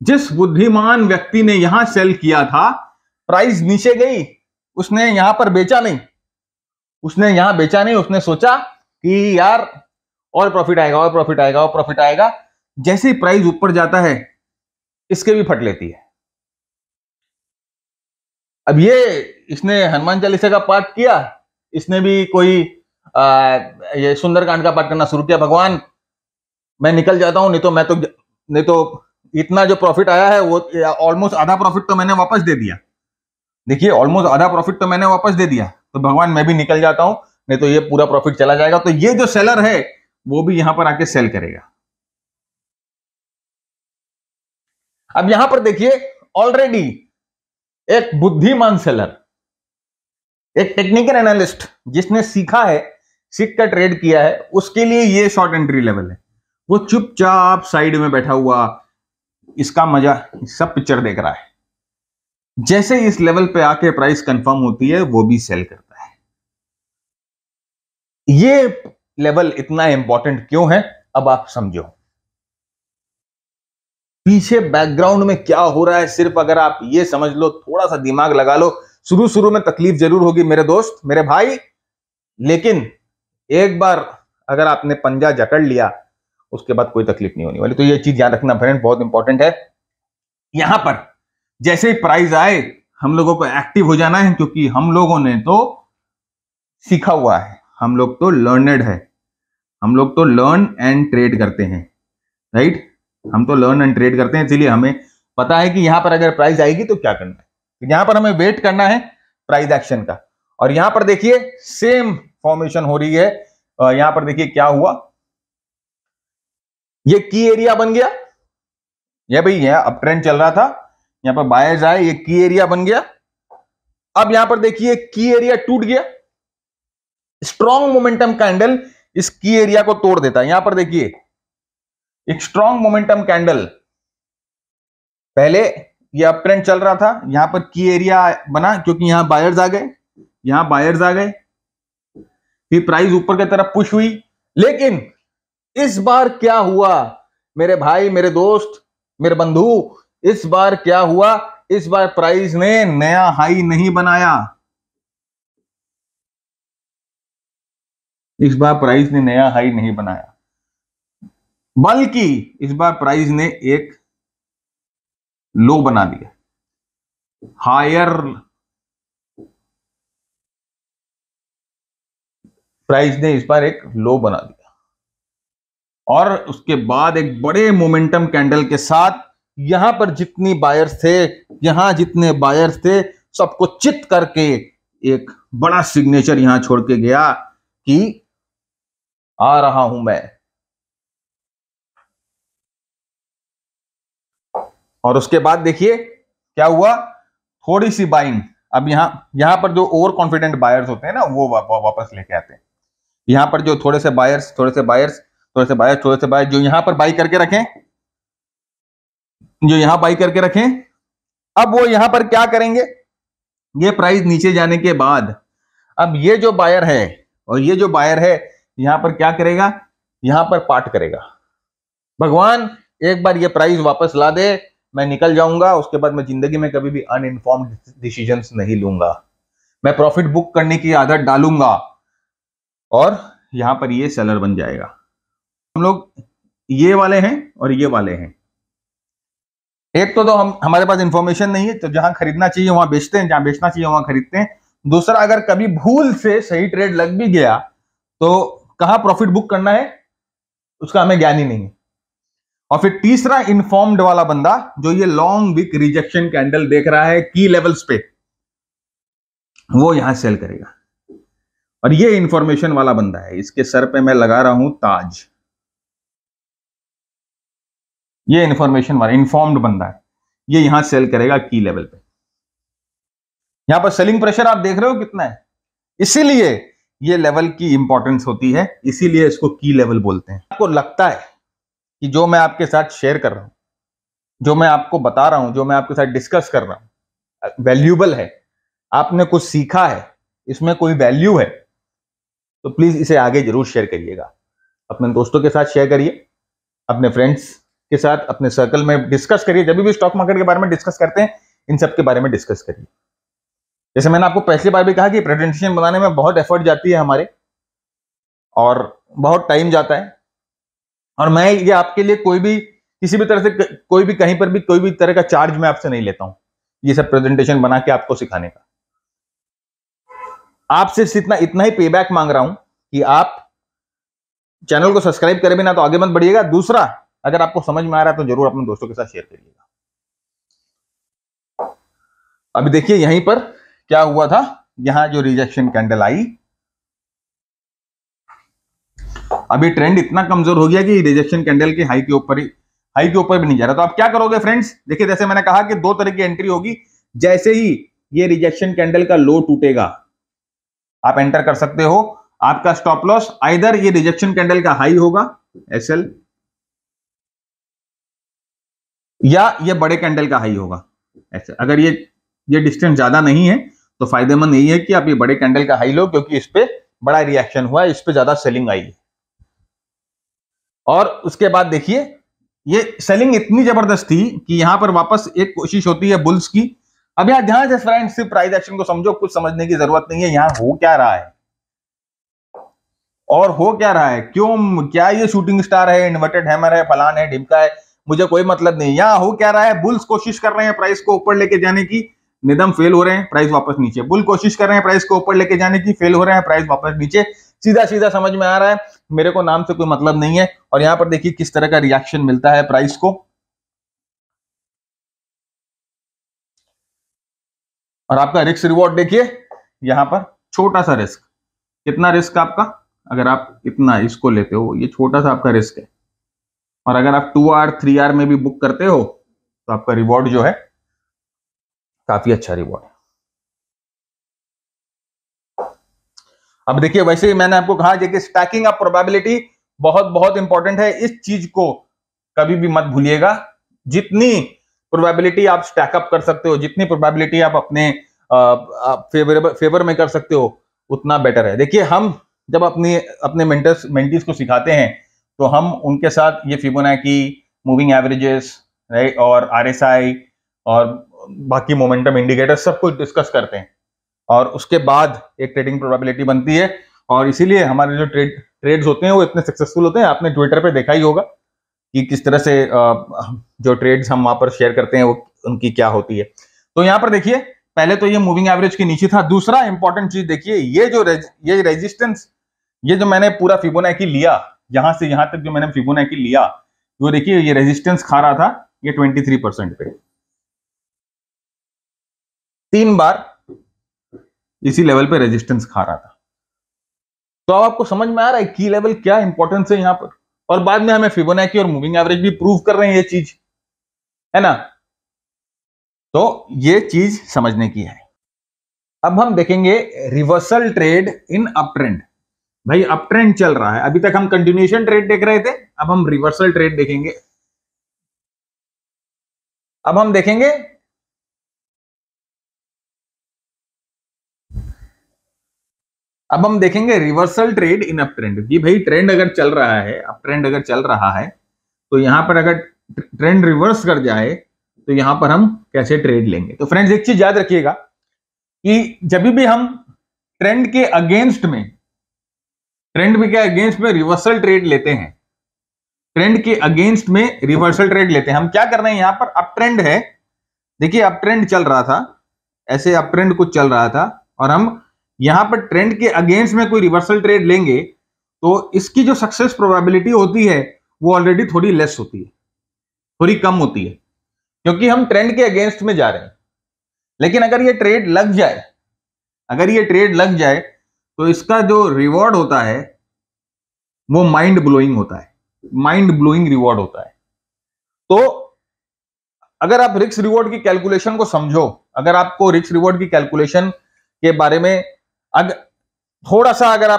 जिस बुद्धिमान व्यक्ति ने यहां सेल किया था, प्राइस नीचे गई, उसने यहां पर बेचा नहीं, उसने यहां बेचा नहीं, उसने सोचा कि यार और प्रॉफिट आएगा और प्रॉफिट आएगा और प्रॉफिट आएगा। जैसे ही प्राइस ऊपर जाता है इसके भी फट लेती है। अब ये इसने हनुमान चालीसा का पाठ किया, इसने भी कोई ये सुंदरकांड का पाठ करना शुरू किया, भगवान मैं निकल जाता हूं, नहीं तो इतना जो प्रॉफिट आया है वो ऑलमोस्ट आधा प्रॉफिट तो मैंने वापस दे दिया। देखिए ऑलमोस्ट आधा प्रॉफिट तो मैंने वापस दे दिया, तो भगवान मैं भी निकल जाता हूं, नहीं तो ये पूरा प्रॉफिट चला जाएगा। तो ये जो सेलर है वो भी यहां पर आके सेल करेगा। अब यहां पर देखिए ऑलरेडी एक बुद्धिमान सेलर, एक टेक्निकल एनालिस्ट जिसने सीखा है, सीख कर ट्रेड किया है, उसके लिए ये शॉर्ट एंट्री लेवल है। वो चुपचाप साइड में बैठा हुआ इसका मजा, सब पिक्चर देख रहा है। जैसे इस लेवल पे आके प्राइस कंफर्म होती है वो भी सेल करता है। ये लेवल इतना इंपॉर्टेंट क्यों है अब आप समझो। पीछे बैकग्राउंड में क्या हो रहा है सिर्फ अगर आप ये समझ लो, थोड़ा सा दिमाग लगा लो, शुरू में तकलीफ जरूर होगी मेरे दोस्त मेरे भाई, लेकिन एक बार अगर आपने पंजा जकड़ लिया उसके बाद कोई तकलीफ नहीं होने वाली। तो ये चीज याद रखना फ्रेंड, बहुत इंपॉर्टेंट है। यहां पर जैसे ही प्राइस आए हम लोगों को एक्टिव हो जाना है, क्योंकि हम लोगों ने तो सीखा हुआ है, हम लोग तो लर्नड है, हम लोग तो लर्न एंड ट्रेड करते हैं, राइट। हम तो लर्न एंड ट्रेड करते हैं, इसलिए हमें पता है कि यहां पर अगर प्राइस आएगी तो क्या करना है। यहां पर हमें वेट करना है प्राइस एक्शन का। और यहां पर देखिए सेम फॉर्मेशन हो रही है। यहां पर देखिए क्या हुआ, ये की एरिया बन गया, ये भाई यह अप ट्रेंड चल रहा था, यहां पर बायर्स आए, ये की एरिया बन गया। अब यहां पर देखिए की एरिया टूट गया, स्ट्रॉन्ग मोमेंटम कैंडल इस की एरिया को तोड़ देता है। यहां पर देखिए एक स्ट्रॉन्ग मोमेंटम कैंडल, पहले ये अप ट्रेंड चल रहा था, यहां पर की एरिया बना क्योंकि यहां बायर्स आ गए, यहां बायर्स आ गए, फिर प्राइस ऊपर की तरफ पुश हुई। लेकिन इस बार क्या हुआ मेरे भाई, मेरे दोस्त, मेरे बंधु, इस बार क्या हुआ, इस बार प्राइस ने नया हाई नहीं बनाया। इस बार प्राइस ने नया हाई नहीं बनाया, बल्कि इस बार प्राइस ने एक लो बना दिया, हायर प्राइस ने इस बार एक लो बना दिया। और उसके बाद एक बड़े मोमेंटम कैंडल के साथ यहां पर जितनी बायर्स थे, यहां जितने बायर्स थे, सबको चित करके एक बड़ा सिग्नेचर यहां छोड़ के गया कि आ रहा हूं मैं। और उसके बाद देखिए क्या हुआ, थोड़ी सी बाइंग। अब यहां पर जो ओवर कॉन्फिडेंट बायर्स होते हैं ना, वो वापस लेके आते हैं। यहां पर जो थोड़े से बायर्स जो यहां पर बाई करके रखें, अब वो यहां पर क्या करेंगे, ये प्राइस नीचे जाने के बाद अब ये जो बायर है और ये जो बायर है यहां पर क्या करेगा, यहां पर पार्ट करेगा। भगवान एक बार ये प्राइस वापस ला दे, मैं निकल जाऊंगा, उसके बाद मैं जिंदगी में कभी भी अनइन्फॉर्म्ड डिसीजंस नहीं लूंगा, मैं प्रॉफिट बुक करने की आदत डालूंगा और यहां पर ये सेलर बन जाएगा। हम लोग ये वाले हैं और ये वाले हैं। एक तो हम हमारे पास इंफॉर्मेशन नहीं है, तो जहां खरीदना चाहिए वहां बेचते हैं, जहां बेचना चाहिए वहां खरीदते हैं। दूसरा, अगर कभी भूल से सही ट्रेड लग भी गया तो कहां प्रॉफिट बुक करना है उसका हमें ज्ञान ही नहीं है। और फिर तीसरा, इन्फॉर्म्ड वाला बंदा जो ये लॉन्ग विक रिजेक्शन कैंडल देख रहा है की लेवल्स पे, वो यहां सेल करेगा। और ये इंफॉर्मेशन वाला बंदा है, इसके सर पे मैं लगा रहा हूं ताज। ये इंफॉर्मेशन वाला इन्फॉर्म्ड बंदा है, ये यहां सेल करेगा की लेवल पे। यहां पर सेलिंग प्रेशर आप देख रहे हो कितना है, इसीलिए ये लेवल की इंपॉर्टेंस होती है, इसीलिए इसको की लेवल बोलते हैं। आपको लगता है कि जो मैं आपके साथ शेयर कर रहा हूं, जो मैं आपको बता रहा हूं, जो मैं आपके साथ डिस्कस कर रहा हूं वैल्यूएबल है, आपने कुछ सीखा है, इसमें कोई वैल्यू है, तो प्लीज इसे आगे जरूर शेयर करिएगा। अपने दोस्तों के साथ शेयर करिए, अपने फ्रेंड्स के साथ, अपने सर्कल में डिस्कस करिए। जब भी स्टॉक मार्केट के बारे में डिस्कस करते हैं, इन सब के बारे में डिस्कस करिए। जैसे मैंने आपको पिछली बार भी कहा कि प्रेजेंटेशन बनाने में बहुत एफर्ट जाती है हमारे, और बहुत टाइम जाता है, और मैं ये आपके लिए कोई भी किसी भी तरह से कोई भी कहीं पर भी कोई भी तरह का चार्ज मैं आपसे नहीं लेता हूं ये सब प्रेजेंटेशन बना के आपको सिखाने का। आपसे इतना ही पेबैक मांग रहा हूं कि आप चैनल को सब्सक्राइब करें बिना तो आगे मत बढ़िएगा। दूसरा, अगर आपको समझ में आ रहा है तो जरूर अपने दोस्तों के साथ शेयर करिएगा। अभी देखिए यहीं पर क्या हुआ था, यहां जो रिजेक्शन कैंडल आई, अभी ट्रेंड इतना कमजोर हो गया कि रिजेक्शन कैंडल के हाई के ऊपर भी नहीं जा रहा। तो आप क्या करोगे फ्रेंड्स, देखिए जैसे मैंने कहा कि दो तरह की एंट्री होगी। जैसे ही ये रिजेक्शन कैंडल का लो टूटेगा आप एंटर कर सकते हो। आपका स्टॉप लॉस आइदर ये रिजेक्शन कैंडल का हाई होगा एसएल, या ये बड़े कैंडल का हाई होगा ऐसे। अगर ये डिस्टेंस ज्यादा नहीं है तो फायदेमंद यही है कि आप ये बड़े कैंडल का हाई लो, क्योंकि इस पे बड़ा रिएक्शन हुआ है, इस पे ज्यादा सेलिंग आई है। और उसके बाद देखिए ये सेलिंग इतनी जबरदस्त थी कि यहां पर वापस एक कोशिश होती है बुल्स की। अब यहां ध्यान से फ्रेंड्स सिर्फ प्राइस एक्शन को समझो, कुछ समझने की जरूरत नहीं है यहां हो क्या रहा है और हो क्या रहा है, क्यों, क्या ये शूटिंग स्टार है, इन्वर्टेड हैमर है, फलान है, ढिमका है, मुझे कोई मतलब नहीं। यहां हो क्या रहा है, बुल्स कोशिश कर रहे हैं प्राइस को ऊपर लेके जाने की, निदम फेल हो रहे हैं, प्राइस वापस नीचे। बुल कोशिश कर रहे हैं प्राइस को ऊपर लेके जाने की, फेल हो रहे हैं, प्राइस वापस नीचे। सीधा सीधा समझ में आ रहा है, मेरे को नाम से कोई मतलब नहीं है। और यहां पर देखिए किस तरह का रिएक्शन मिलता है प्राइस को। और आपका रिस्क रिवॉर्ड देखिए, यहां पर छोटा सा रिस्क, कितना रिस्क आपका, अगर आप इतना इसको लेते हो, ये छोटा सा आपका रिस्क है। और अगर आप 2 आवर 3 आवर में भी बुक करते हो तो आपका रिवॉर्ड जो है काफी अच्छा रिवॉर्ड है। अब देखिए, वैसे ही मैंने आपको कहा कि स्टैकिंग अप प्रोबेबिलिटी बहुत बहुत इंपॉर्टेंट है। इस चीज को कभी भी मत भूलिएगा। जितनी प्रोबेबिलिटी आप स्टैकअप कर सकते हो, जितनी प्रोबेबिलिटी आप अपने फेवर में कर सकते हो, उतना बेटर है। देखिए, हम जब अपने मेंटीज को सिखाते हैं तो हम उनके साथ ये फिबोनाची, मूविंग एवरेजेस, राइट, और आरएसआई और बाकी मोमेंटम इंडिकेटर सब कुछ डिस्कस करते हैं, और उसके बाद एक ट्रेडिंग प्रोबेबिलिटी बनती है। और इसीलिए हमारे जो ट्रेड्स होते हैं वो इतने सक्सेसफुल होते हैं। आपने ट्विटर पे देखा ही होगा कि किस तरह से जो ट्रेड्स हम वहां पर शेयर करते हैं वो उनकी क्या होती है। तो यहां पर देखिए, पहले तो ये मूविंग एवरेज के नीचे था। दूसरा इंपॉर्टेंट चीज देखिए, ये रेजिस्टेंस, ये जो मैंने पूरा फिबोनाची लिया, यहां से यहां तक जो मैंने फिबोनाची लिया, वो देखिए ये रेजिस्टेंस खा रहा था ये 23% पे। 3 बार इसी लेवल पे रेजिस्टेंस खा रहा था। तो अब आपको समझ में आ रहा है की लेवल क्या इंपॉर्टेंस है यहां पर। और बाद में हमें फिबोनाची और मूविंग एवरेज भी प्रूव कर रहे हैं ये चीज, है ना। तो ये चीज समझने की है। अब हम देखेंगे reversal trade in up trend. भाई अप ट्रेंड चल रहा है, अभी तक हम कंटिन्यूएशन ट्रेड देख रहे थे, अब हम रिवर्सल ट्रेड देखेंगे। अब हम देखेंगे reversal trade in up trend कि भाई ट्रेंड अगर चल रहा है, अप ट्रेंड अगर चल रहा है, तो यहां पर अगर ट्रेंड रिवर्स कर जाए तो यहां पर हम कैसे ट्रेड लेंगे। तो फ्रेंड्स, एक चीज याद रखिएगा कि जब भी हम ट्रेंड के अगेंस्ट में रिवर्सल ट्रेड लेते हैं, ट्रेंड के अगेंस्ट में रिवर्सल ट्रेड लेते हैं, हम क्या कर रहे हैं, यहां पर अप ट्रेंड है, देखिए अप ट्रेंड चल रहा था, ऐसे अप ट्रेंड कुछ चल रहा था, और हम यहां पर ट्रेंड के अगेंस्ट में कोई रिवर्सल ट्रेड लेंगे तो इसकी जो सक्सेस प्रोबेबिलिटी होती है वो ऑलरेडी थोड़ी लेस होती है, थोड़ी कम होती है, क्योंकि हम ट्रेंड के अगेंस्ट में जा रहे हैं। लेकिन अगर ये ट्रेड लग जाए, तो इसका जो रिवॉर्ड होता है वो माइंड ब्लोइंग होता है, माइंड ब्लोइंग रिवॉर्ड होता है। तो अगर आप रिस्क रिवॉर्ड की कैलकुलेशन को समझो, अगर आपको रिस्क रिवॉर्ड की कैलकुलेशन के बारे में थोड़ा सा अगर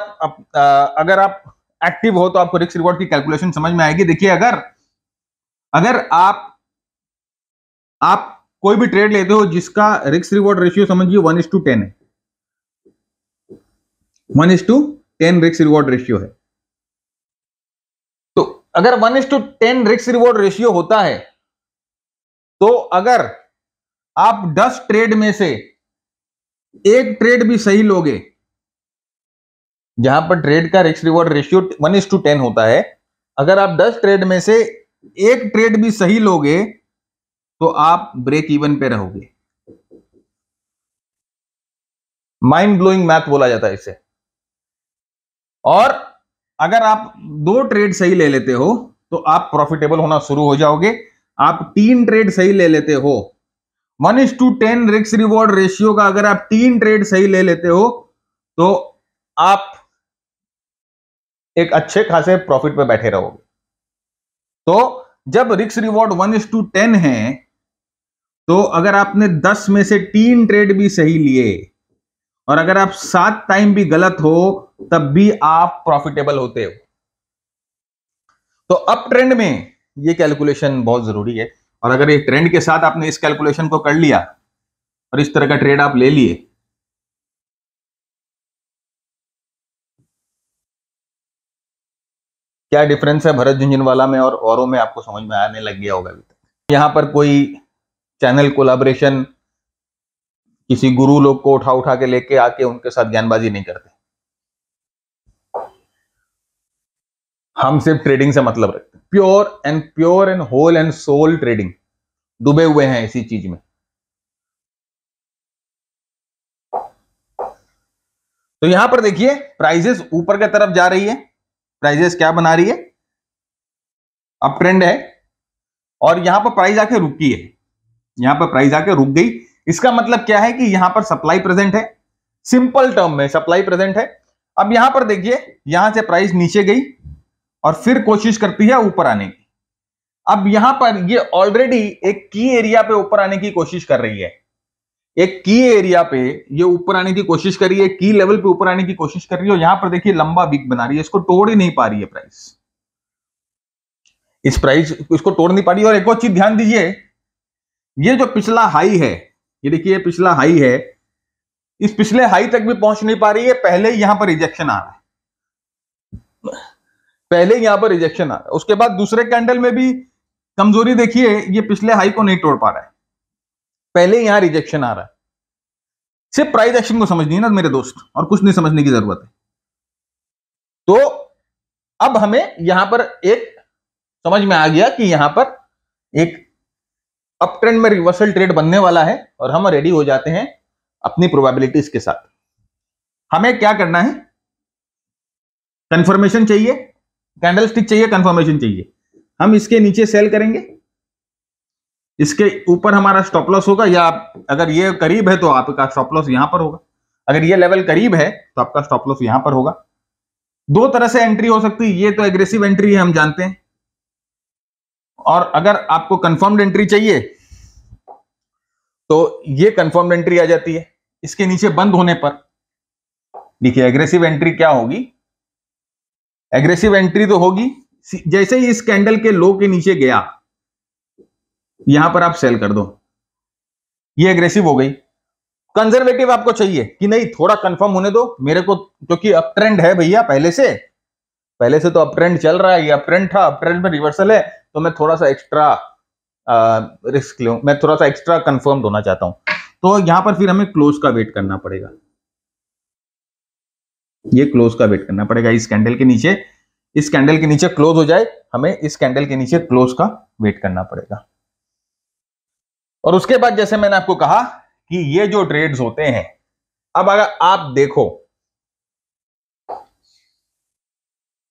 आप एक्टिव हो तो आपको रिस्क रिवॉर्ड की कैलकुलेशन समझ में आएगी। देखिए, अगर आप कोई भी ट्रेड लेते हो जिसका रिस्क रिवॉर्ड रेशियो समझिए 1:10 है, 1:10 रिस्क रिवॉर्ड रेशियो है। तो अगर 1:10 रिस्क रिवॉर्ड रेशियो होता है, तो अगर आप 10 ट्रेड में से एक ट्रेड भी सही लोगे, जहां पर ट्रेड का रिस्क रिवॉर्ड रेशियो 1:10 होता है, अगर आप 10 ट्रेड में से एक ट्रेड भी सही लोगे तो आप ब्रेक इवन पे रहोगे। माइंड ब्लोइंग मैथ बोला जाता है इसे। और अगर आप 2 ट्रेड सही ले लेते हो तो आप प्रॉफिटेबल होना शुरू हो जाओगे। आप 3 ट्रेड सही ले लेते हो, 1:10 रिस्क रिवॉर्ड रेशियो का अगर आप 3 ट्रेड सही ले लेते हो तो आप एक अच्छे खासे प्रॉफिट पे बैठे रहोगे। तो जब रिस्क रिवॉर्ड 1:10 है, तो अगर आपने 10 में से 3 ट्रेड भी सही लिए और अगर आप 7 टाइम भी गलत हो तब भी आप प्रॉफिटेबल होते हो। तो अप ट्रेंड में ये कैलकुलेशन बहुत जरूरी है। और अगर ये ट्रेंड के साथ आपने इस कैलकुलेशन को कर लिया और इस तरह का ट्रेड आप ले लिए, क्या डिफरेंस है भरत झुंझुनवाला में और औरों में, आपको समझ में आने लग गया होगा अभी तक। यहां पर कोई चैनल कोलैबोरेशन किसी गुरु लोग को उठा के लेके आके उनके साथ ज्ञानबाजी नहीं करते। हम सिर्फ ट्रेडिंग से मतलब रखते हैं, pure and whole and soul trading, डूबे हुए हैं इसी चीज में। तो यहां पर देखिए, प्राइजेस ऊपर की तरफ जा रही है, प्राइजेस क्या बना रही है, अप ट्रेंड है, और यहां पर प्राइस आके रुकी है, यहां पर प्राइस आके रुक गई। इसका मतलब क्या है कि यहां पर सप्लाई प्रेजेंट है, सिंपल टर्म में सप्लाई प्रेजेंट है। अब यहां पर देखिए, यहां से प्राइस नीचे गई और फिर कोशिश करती है ऊपर आने की। अब यहां पर ये ऑलरेडी एक की एरिया पे ऊपर आने की कोशिश कर रही है, एक की एरिया पे ये ऊपर आने की कोशिश कर रही है, की लेवल पे ऊपर आने की कोशिश कर रही है, और यहां पर देखिए लंबा वीक बना रही है, इसको तोड़ ही नहीं पा रही है प्राइस, इस प्राइस इसको तोड़ नहीं पा रही। और एक और चीज ध्यान दीजिए, ये जो पिछला हाई है, ये देखिए पिछला हाई है, इस पिछले हाई तक भी पहुंच नहीं पा रही है, पहले यहां पर रिजेक्शन आ रहा है, पहले यहां पर रिजेक्शन आ रहा है। उसके बाद दूसरे कैंडल में भी कमजोरी देखिए, ये पिछले हाई को नहीं तोड़ पा रहा है, पहले यहां रिजेक्शन आ रहा है। सिर्फ प्राइस एक्शन को समझनी है ना मेरे दोस्त, और कुछ नहीं समझने की जरूरत है। तो अब हमें यहां पर एक समझ में आ गया कि यहां पर एक अप ट्रेंड में रिवर्सल ट्रेड बनने वाला है, और हम रेडी हो जाते हैं अपनी प्रोबेबिलिटीज के साथ। हमें क्या करना है, कंफर्मेशन चाहिए, कैंडलस्टिक चाहिए, कंफर्मेशन चाहिए। हम इसके नीचे सेल करेंगे, इसके ऊपर हमारा स्टॉप लॉस होगा, या अगर ये करीब है तो आपका स्टॉप लॉस यहां पर होगा, अगर ये लेवल करीब है तो आपका स्टॉप लॉस यहां पर होगा। दो तरह से एंट्री हो सकती है, ये तो एग्रेसिव एंट्री है हम जानते हैं, और अगर आपको कंफर्म्ड एंट्री चाहिए तो ये कंफर्म्ड एंट्री आ जाती है इसके नीचे बंद होने पर। देखिए एग्रेसिव एंट्री क्या होगी, एग्रेसिव एंट्री तो होगी जैसे ही इस कैंडल के लो के नीचे गया, यहां पर आप सेल कर दो, ये एग्रेसिव हो गई। कंजर्वेटिव आपको चाहिए कि नहीं थोड़ा कंफर्म होने दो मेरे को, क्योंकि अप ट्रेंड है भैया, पहले से तो अप ट्रेंड चल रहा है, ये अप ट्रेंड था, अप ट्रेंड में रिवर्सल है, तो मैं थोड़ा सा एक्स्ट्रा रिस्क लूं, मैं थोड़ा सा एक्स्ट्रा कंफर्म होना चाहता हूं। तो यहां पर फिर हमें क्लोज का वेट करना पड़ेगा, ये क्लोज का वेट करना पड़ेगा, इस कैंडल के नीचे, इस कैंडल के नीचे क्लोज हो जाए, हमें इस कैंडल के नीचे क्लोज का वेट करना पड़ेगा। और उसके बाद जैसे मैंने आपको कहा कि ये जो ट्रेड्स होते हैं, अब अगर आप देखो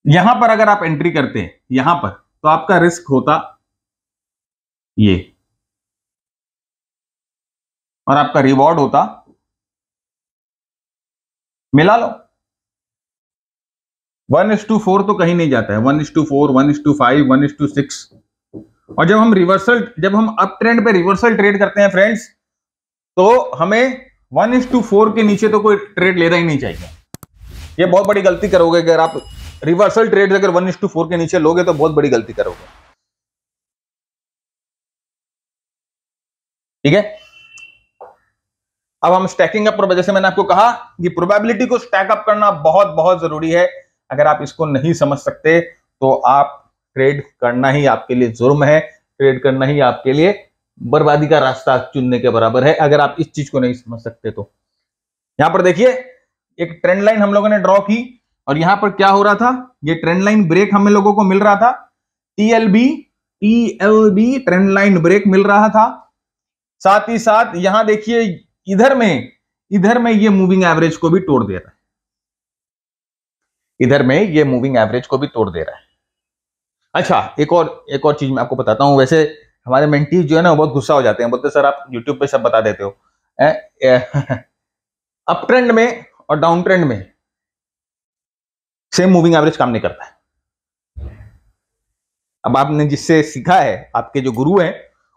यहां पर अगर आप एंट्री करते हैं यहां पर, तो आपका रिस्क होता ये, और आपका रिवॉर्ड होता, मिला लो 1:4 तो कहीं नहीं जाता है, 1:4, 1:5, 1:6। और जब हम अप ट्रेंड पे रिवर्सल ट्रेड करते हैं फ्रेंड्स, तो हमें 1:4 के नीचे तो कोई ट्रेड लेना ही नहीं चाहिए। ये बहुत बड़ी गलती करोगे अगर आप रिवर्सल ट्रेड अगर 1:4 के नीचे लोगे, तो बहुत बड़ी गलती करोगे, ठीक है। अब हम स्टैकिंग अप, जैसे मैंने आपको कहा कि प्रोबेबिलिटी को स्टैक अप करना बहुत बहुत जरूरी है। अगर आप इसको नहीं समझ सकते तो आप ट्रेड करना ही आपके लिए जुर्म है, ट्रेड करना ही आपके लिए बर्बादी का रास्ता चुनने के बराबर है, अगर आप इस चीज को नहीं समझ सकते तो। यहां पर देखिए एक ट्रेंड लाइन हम लोगों ने ड्रॉ की, और यहां पर क्या हो रहा था, ये ट्रेंड लाइन ब्रेक हम लोगों को मिल रहा था, टीएलबी ट्रेंड लाइन ब्रेक मिल रहा था। साथ ही साथ यहां देखिए इधर में ये मूविंग एवरेज को भी तोड़ दे रहा है, इधर में ये मूविंग एवरेज को भी तोड़ दे रहा है। अच्छा एक और चीज मैं आपको बताता हूं। वैसे हमारे मेंटीज जो है ना बहुत गुस्सा हो जाते हैं, बोलते सर आप यूट्यूब पे सब बता देते हो। अप ट्रेंड में और डाउन ट्रेंड में सेम मूविंग एवरेज काम नहीं करता है। अब आपने जिससे सीखा है, आपके जो गुरु हैं,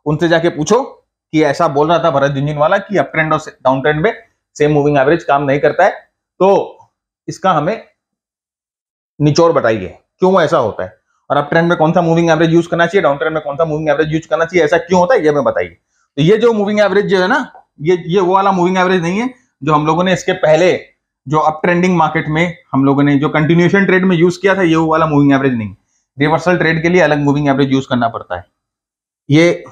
उनसे जाके पूछो कि ऐसा बोल रहा था भरत झुनझुनवाला कि अप ट्रेंड और डाउन ट्रेंड में सेम मूविंग एवरेज काम नहीं करता है, तो इसका हमें निचोड़ बताइए क्यों ऐसा होता है, और अप ट्रेंड में कौन सा मूविंग एवरेज यूज करना चाहिए, डाउन ट्रेंड में कौन सा मूविंग एवरेज यूज करना चाहिए, ऐसा क्यों होता है ये हमें बताइए। तो ये जो मूविंग एवरेज जो है ना, ये वो वाला मूविंग एवरेज नहीं है जो हम लोगों ने इसके पहले जो अप ट्रेंडिंग मार्केट में हम लोगों ने जो कंटिन्यूएशन ट्रेड में यूज किया था, ये वो वाला मूविंग एवरेज नहीं। रिवर्सल ट्रेड के लिए अलग मूविंग एवरेज यूज करना पड़ता है। ये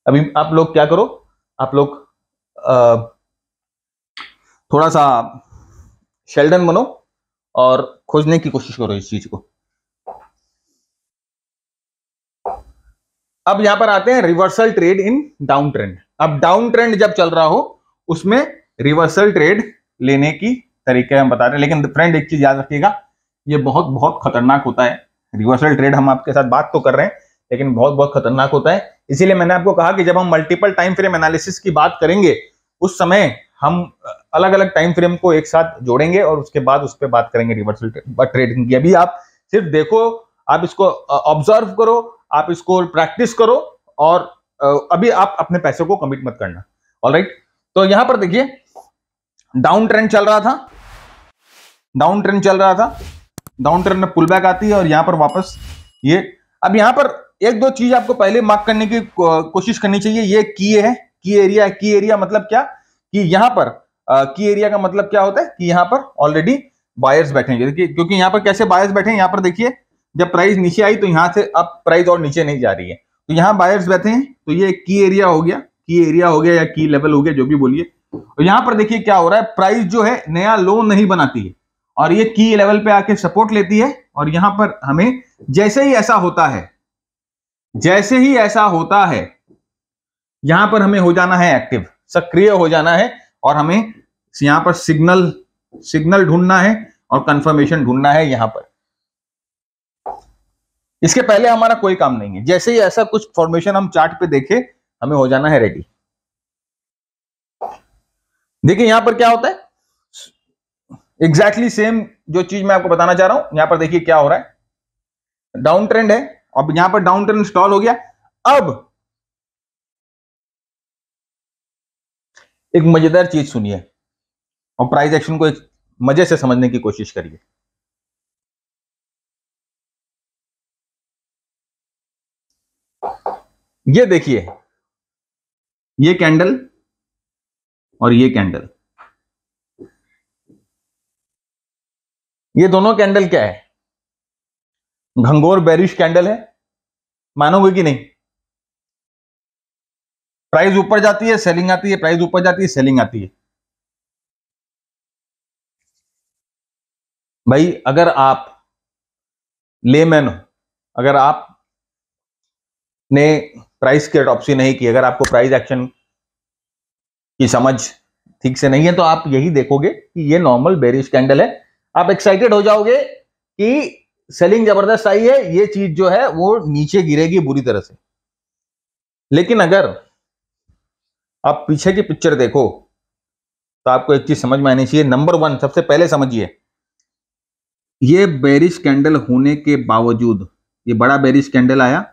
अभी आप लोग क्या करो, आप लोग थोड़ा सा शेल्डन बनो और खोजने की कोशिश करो इस चीज को। अब यहां पर आते हैं reversal trade in down trend. अब डाउन ट्रेंड जब चल रहा हो उसमें रिवर्सल ट्रेड लेने की तरीके हम बता रहे हैं, लेकिन फ्रेंड एक चीज याद रखिएगा, ये बहुत बहुत खतरनाक होता है। रिवर्सल ट्रेड हम आपके साथ बात तो कर रहे हैं, लेकिन बहुत बहुत खतरनाक होता है। इसीलिए मैंने आपको कहा कि जब हम मल्टीपल टाइम फ्रेम एनालिसिस की बात करेंगे, उस समय हम अलग अलग टाइम फ्रेम को एक साथ जोड़ेंगे और उसके बाद उस पर बात करेंगे रिवर्सल ट्रेडिंग की। अभी आप सिर्फ देखो, आप इसको ऑब्जर्व करो, आप इसको प्रैक्टिस करो, और अभी आप अपने पैसे को कमिट मत करना। ऑलराइट, तो यहां पर देखिए डाउन ट्रेंड चल रहा था, डाउन ट्रेंड चल रहा था, डाउन ट्रेंड में पुल बैक आती है और यहां पर वापस ये, अब यहां पर एक दो चीज आपको पहले मार्क करने की कोशिश करनी चाहिए। ये की है, की एरिया है। की एरिया मतलब क्या कि यहां पर की एरिया का मतलब क्या होता है कि यहां पर ऑलरेडी बायर्स बैठेंगे। देखिए क्योंकि यहां पर कैसे बायर्स बैठे हैं, यहां पर देखिए जब प्राइस नीचे आई तो यहां से अब प्राइस और नीचे नहीं जा रही है, तो यहां बायर्स बैठे हैं, तो ये की एरिया हो गया, की एरिया हो गया या की लेवल हो गया, जो भी बोलिए। तो यहां पर देखिए क्या हो रहा है, प्राइस जो है नया लो नहीं बनाती है और ये की लेवल पे आके सपोर्ट लेती है, और यहां पर हमें जैसे ही ऐसा होता है, जैसे ही ऐसा होता है, यहां पर हमें हो जाना है एक्टिव, सक्रिय हो जाना है, और हमें यहां पर सिग्नल ढूंढना है और कंफर्मेशन ढूंढना है यहां पर। इसके पहले हमारा कोई काम नहीं है, जैसे ही ऐसा कुछ फॉर्मेशन हम चार्ट पे देखे हमें हो जाना है रेडी। देखिए यहां पर क्या होता है, एग्जैक्टली सेम जो चीज मैं आपको बताना चाह रहा हूं। यहां पर देखिए क्या हो रहा है, डाउन ट्रेंड है, अब यहां पर डाउन ट्रेंड स्टॉल हो गया। अब एक मजेदार चीज सुनिए और प्राइस एक्शन को एक मजे से समझने की कोशिश करिए। ये देखिए, ये कैंडल और ये कैंडल, ये दोनों कैंडल क्या है, घंघोर बेरिश कैंडल है, मानोगे कि नहीं? प्राइस ऊपर जाती है सेलिंग आती है, प्राइस ऊपर जाती है सेलिंग आती है। भाई अगर आप लेमैन हो, अगर आप ने प्राइस की ऑटोप्सी नहीं की, अगर आपको प्राइस एक्शन की समझ ठीक से नहीं है, तो आप यही देखोगे कि ये नॉर्मल बेरिश कैंडल है, आप एक्साइटेड हो जाओगे कि सेलिंग जबरदस्त आई है, ये चीज जो है वो नीचे गिरेगी बुरी तरह से। लेकिन अगर आप पीछे की पिक्चर देखो तो आपको एक चीज समझ में आनी चाहिए। नंबर वन, सबसे पहले समझिए, ये बेरिश कैंडल होने के बावजूद, ये बड़ा बेरिश कैंडल आया,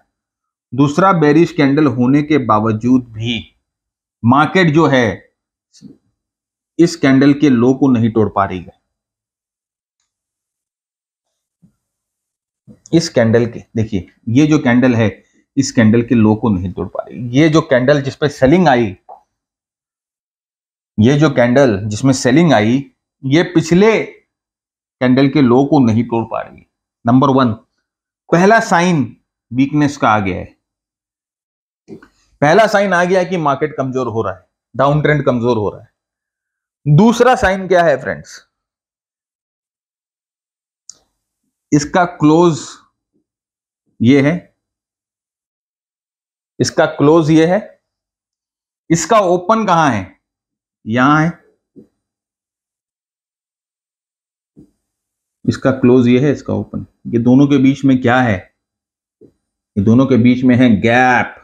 दूसरा बेरिश कैंडल होने के बावजूद भी मार्केट जो है इस कैंडल के लो को नहीं तोड़ पा रही है। इस कैंडल के देखिए, ये जो कैंडल है इस कैंडल के लो को नहीं तोड़ पा रही। ये जो कैंडल जिसपे सेलिंग आई, ये जो कैंडल जिसमें सेलिंग आई, ये पिछले कैंडल के लो को नहीं तोड़ पा रही। नंबर वन, पहला साइन वीकनेस का आ गया है, पहला साइन आ गया है कि मार्केट कमजोर हो रहा है, डाउन ट्रेंड कमजोर हो रहा है। दूसरा साइन क्या है फ्रेंड्स, इसका क्लोज ये है, इसका क्लोज ये है, इसका ओपन कहां है, यहां है, इसका क्लोज ये है, इसका ओपन, ये दोनों के बीच में क्या है, ये दोनों के बीच में है गैप,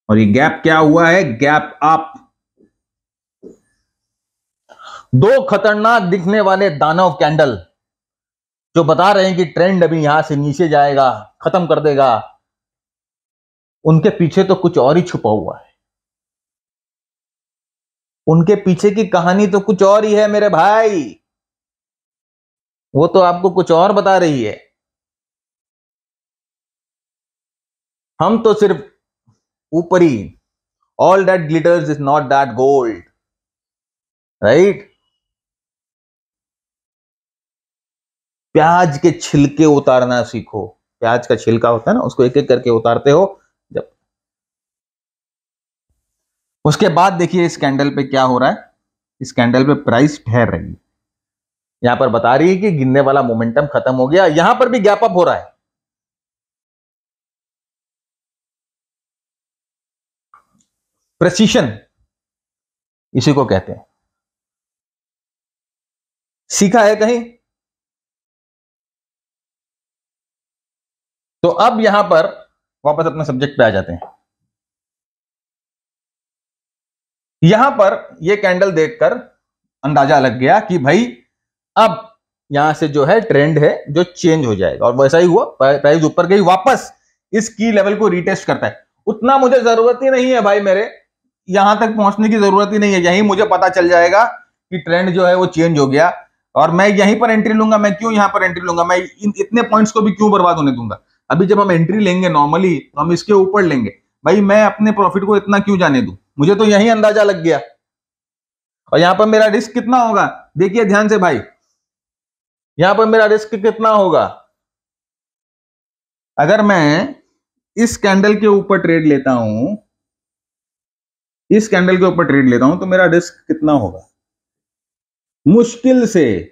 और ये गैप क्या हुआ है, गैप अप। दो खतरनाक दिखने वाले दानव कैंडल जो बता रहे हैं कि ट्रेंड अभी यहां से नीचे जाएगा, खत्म कर देगा, उनके पीछे तो कुछ और ही छुपा हुआ है, उनके पीछे की कहानी तो कुछ और ही है मेरे भाई, वो तो आपको कुछ और बता रही है। हम तो सिर्फ ऊपरी, all that glitters is not that gold, right? प्याज के छिलके उतारना सीखो, प्याज का छिलका होता है ना, उसको एक एक करके उतारते हो जब, उसके बाद देखिए इस कैंडल पे क्या हो रहा है, इस कैंडल पे प्राइस ठहर रही है, यहां पर बता रही है कि गिरने वाला मोमेंटम खत्म हो गया, यहां पर भी गैप अप हो रहा है। प्रेसिशन इसी को कहते हैं, सीखा है कहीं? तो अब यहां पर वापस अपने सब्जेक्ट पे आ जाते हैं। यहां पर यह कैंडल देखकर अंदाजा लग गया कि भाई अब यहां से जो है ट्रेंड है जो चेंज हो जाएगा, और वैसा ही हुआ, प्राइस ऊपर गई, वापस इस की लेवल को रीटेस्ट करता है। उतना मुझे जरूरत ही नहीं है भाई मेरे यहां तक पहुंचने की जरूरत ही नहीं है, यही मुझे पता चल जाएगा कि ट्रेंड जो है वो चेंज हो गया और मैं यहीं पर एंट्री लूंगा। मैं क्यों यहां पर एंट्री लूंगा, मैं इतने पॉइंट्स को भी क्यों बर्बाद होने दूंगा। अभी जब हम एंट्री लेंगे नॉर्मली तो हम इसके ऊपर लेंगे, भाई मैं अपने प्रॉफिट को इतना क्यों जाने दूं, मुझे तो यही अंदाजा लग गया। और यहां पर मेरा रिस्क कितना होगा, देखिए ध्यान से भाई, यहां पर मेरा रिस्क कितना होगा। अगर मैं इस कैंडल के ऊपर ट्रेड लेता हूं, इस कैंडल के ऊपर ट्रेड लेता हूं, तो मेरा रिस्क कितना होगा, मुश्किल से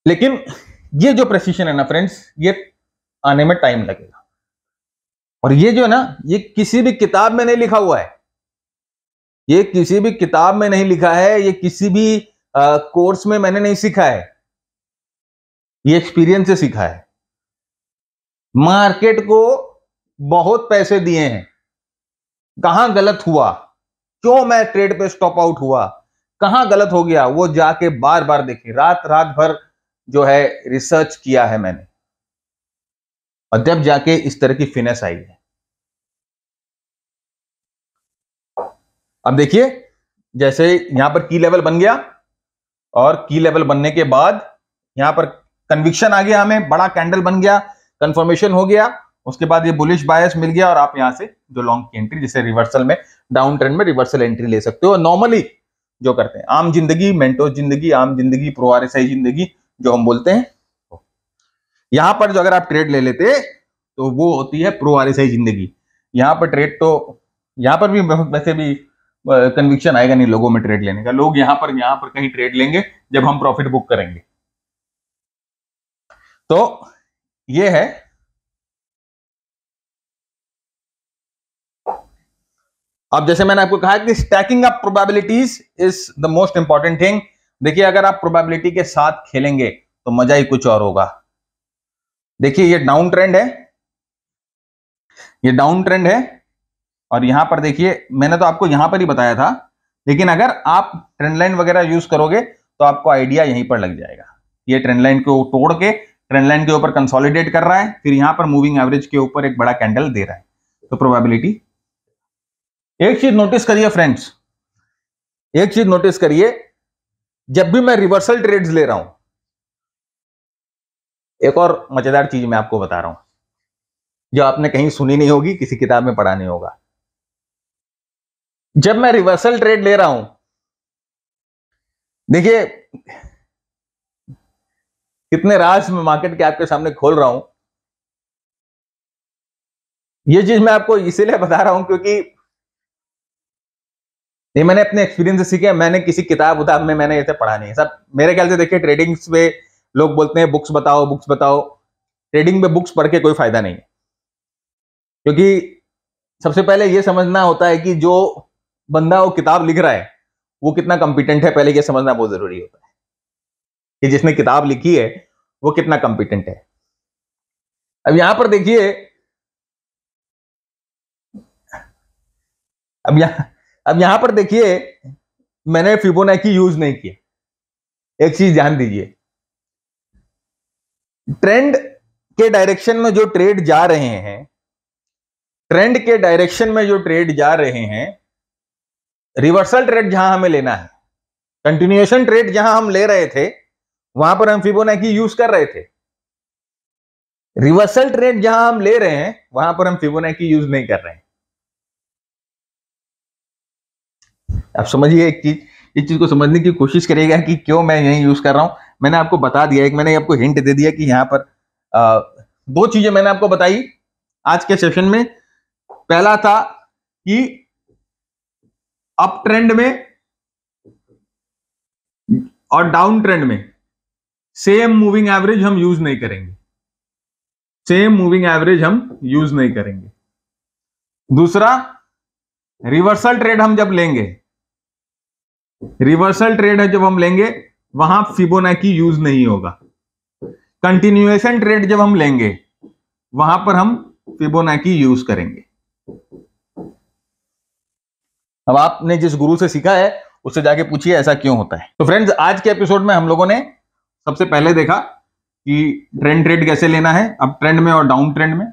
लेकिन ये जो प्रेसिशन है ना फ्रेंड्स, ये आने में टाइम लगेगा। और ये जो है ना, ये किसी भी किताब में नहीं लिखा हुआ है, ये किसी भी किताब में नहीं लिखा है, ये किसी भी कोर्स में मैंने नहीं सीखा है, ये एक्सपीरियंस से सीखा है। मार्केट को बहुत पैसे दिए हैं, कहां गलत हुआ, क्यों मैं ट्रेड पे स्टॉप आउट हुआ, कहां गलत हो गया, वो जाके बार बार देखिए, रात रात भर जो है रिसर्च किया है मैंने, और जब जाके इस तरह की फिनेस आई है। अब देखिए जैसे यहां पर की लेवल बन गया, और की लेवल बनने के बाद यहां पर कन्विक्शन आ गया, हमें बड़ा कैंडल बन गया, कंफर्मेशन हो गया, उसके बाद ये बुलिश बायस मिल गया, और आप यहां से जो लॉन्ग की एंट्री, जैसे रिवर्सल में, डाउन ट्रेंड में रिवर्सल एंट्री ले सकते हो। नॉर्मली जो करते हैं, आम जिंदगी, मेंटोस जिंदगी, आम जिंदगी, प्रो आरएसआई जिंदगी जो हम बोलते हैं, यहां पर जो अगर आप ट्रेड ले लेते तो वो होती है प्रो आरएसआई जिंदगी। यहां पर ट्रेड तो, यहां पर भी वैसे भी कन्विक्शन आएगा नहीं लोगों में ट्रेड लेने का, लोग यहां पर कहीं ट्रेड लेंगे जब हम प्रॉफिट बुक करेंगे। तो ये है। अब जैसे मैंने आपको कहा कि stacking up probabilities is the most important thing. देखिए अगर आप प्रोबेबिलिटी के साथ खेलेंगे तो मजा ही कुछ और होगा। देखिए ये डाउन ट्रेंड है, ये डाउन ट्रेंड है, और यहां पर देखिए मैंने तो आपको यहां पर ही बताया था, लेकिन अगर आप ट्रेंड लाइन वगैरह यूज करोगे तो आपको आइडिया यहीं पर लग जाएगा। ये ट्रेंड लाइन को तोड़ के ट्रेंड लाइन के ऊपर कंसोलिडेट कर रहा है, फिर यहां पर मूविंग एवरेज के ऊपर एक बड़ा कैंडल दे रहा है, तो प्रोबेबिलिटी। एक चीज नोटिस करिए फ्रेंड्स, एक चीज नोटिस करिए, जब भी मैं रिवर्सल ट्रेड्स ले रहा हूं, एक और मजेदार चीज मैं आपको बता रहा हूं जो आपने कहीं सुनी नहीं होगी, किसी किताब में पढ़ा नहीं होगा। जब मैं रिवर्सल ट्रेड ले रहा हूं, देखिए कितने राज में मार्केट के आपके सामने खोल रहा हूं। ये चीज मैं आपको इसीलिए बता रहा हूं क्योंकि ये मैंने अपने एक्सपीरियंस से सीखा, मैंने किसी किताब उताब में मैंने ऐसे पढ़ा नहीं है। सब मेरे ख्याल से देखिए ट्रेडिंग्स पे लोग बोलते हैं बुक्स बताओ, बुक्स बताओ। ट्रेडिंग में बुक्स पढ़ के कोई फायदा नहीं है, क्योंकि सबसे पहले ये समझना होता है कि जो बंदा वो किताब लिख रहा है वो कितना कंपिटेंट है, पहले ये समझना बहुत जरूरी होता है कि जिसने किताब लिखी है वो कितना कंपिटेंट है। अब यहां पर देखिए, अब यहां पर देखिए मैंने फिबोनाची यूज नहीं किया। एक चीज ध्यान दीजिए, ट्रेंड के डायरेक्शन में जो ट्रेड जा रहे हैं, ट्रेंड के डायरेक्शन में जो ट्रेड जा रहे हैं, रिवर्सल ट्रेड जहां हमें लेना है, कंटिन्यूएशन ट्रेड जहां हम ले रहे थे वहां पर हम फिबोनाची यूज कर रहे थे। रिवर्सल ट्रेड जहां हम ले रहे हैं वहां पर हम फिबोनाची यूज नहीं कर रहे हैं। आप समझिए एक चीज, इस चीज को समझने की कोशिश करिएगा कि क्यों मैं यही यूज कर रहा हूं। मैंने आपको बता दिया, एक मैंने आपको हिंट दे दिया कि यहां पर दो चीजें मैंने आपको बताई आज के सेशन में। पहला था कि अप ट्रेंड में और डाउन ट्रेंड में सेम मूविंग एवरेज हम यूज नहीं करेंगे, सेम मूविंग एवरेज हम यूज नहीं करेंगे। दूसरा, रिवर्सल ट्रेड हम जब लेंगे, रिवर्सल ट्रेड है जब हम लेंगे वहां फिबोनाची यूज नहीं होगा। कंटिन्यूएशन ट्रेड जब हम लेंगे वहां पर हम फिबोनाची यूज करेंगे। अब आपने जिस गुरु से सीखा है उससे जाके पूछिए ऐसा क्यों होता है। तो फ्रेंड्स, आज के एपिसोड में हम लोगों ने सबसे पहले देखा कि ट्रेंड ट्रेड कैसे लेना है, अप ट्रेंड में और डाउन ट्रेंड में,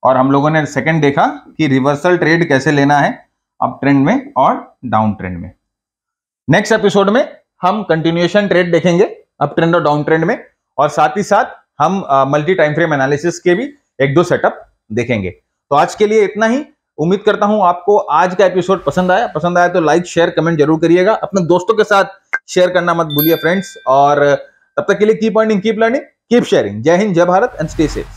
और हम लोगों ने सेकंड देखा कि रिवर्सल ट्रेड कैसे लेना है अप ट्रेंड में और डाउन ट्रेंड में। नेक्स्ट एपिसोड में हम कंटिन्यूएशन ट्रेड देखेंगे अप ट्रेंड और डाउन ट्रेंड में, और साथ ही साथ हम मल्टी टाइम फ्रेम एनालिसिस के भी एक दो सेटअप देखेंगे। तो आज के लिए इतना ही। उम्मीद करता हूं आपको आज का एपिसोड पसंद आया तो लाइक शेयर कमेंट जरूर करिएगा, अपने दोस्तों के साथ शेयर करना मत भूलिए फ्रेंड्स। और तब तक के लिए keep earning, keep learning, keep sharing. जय हिंद, जय भारत एंड स्टे सेफ।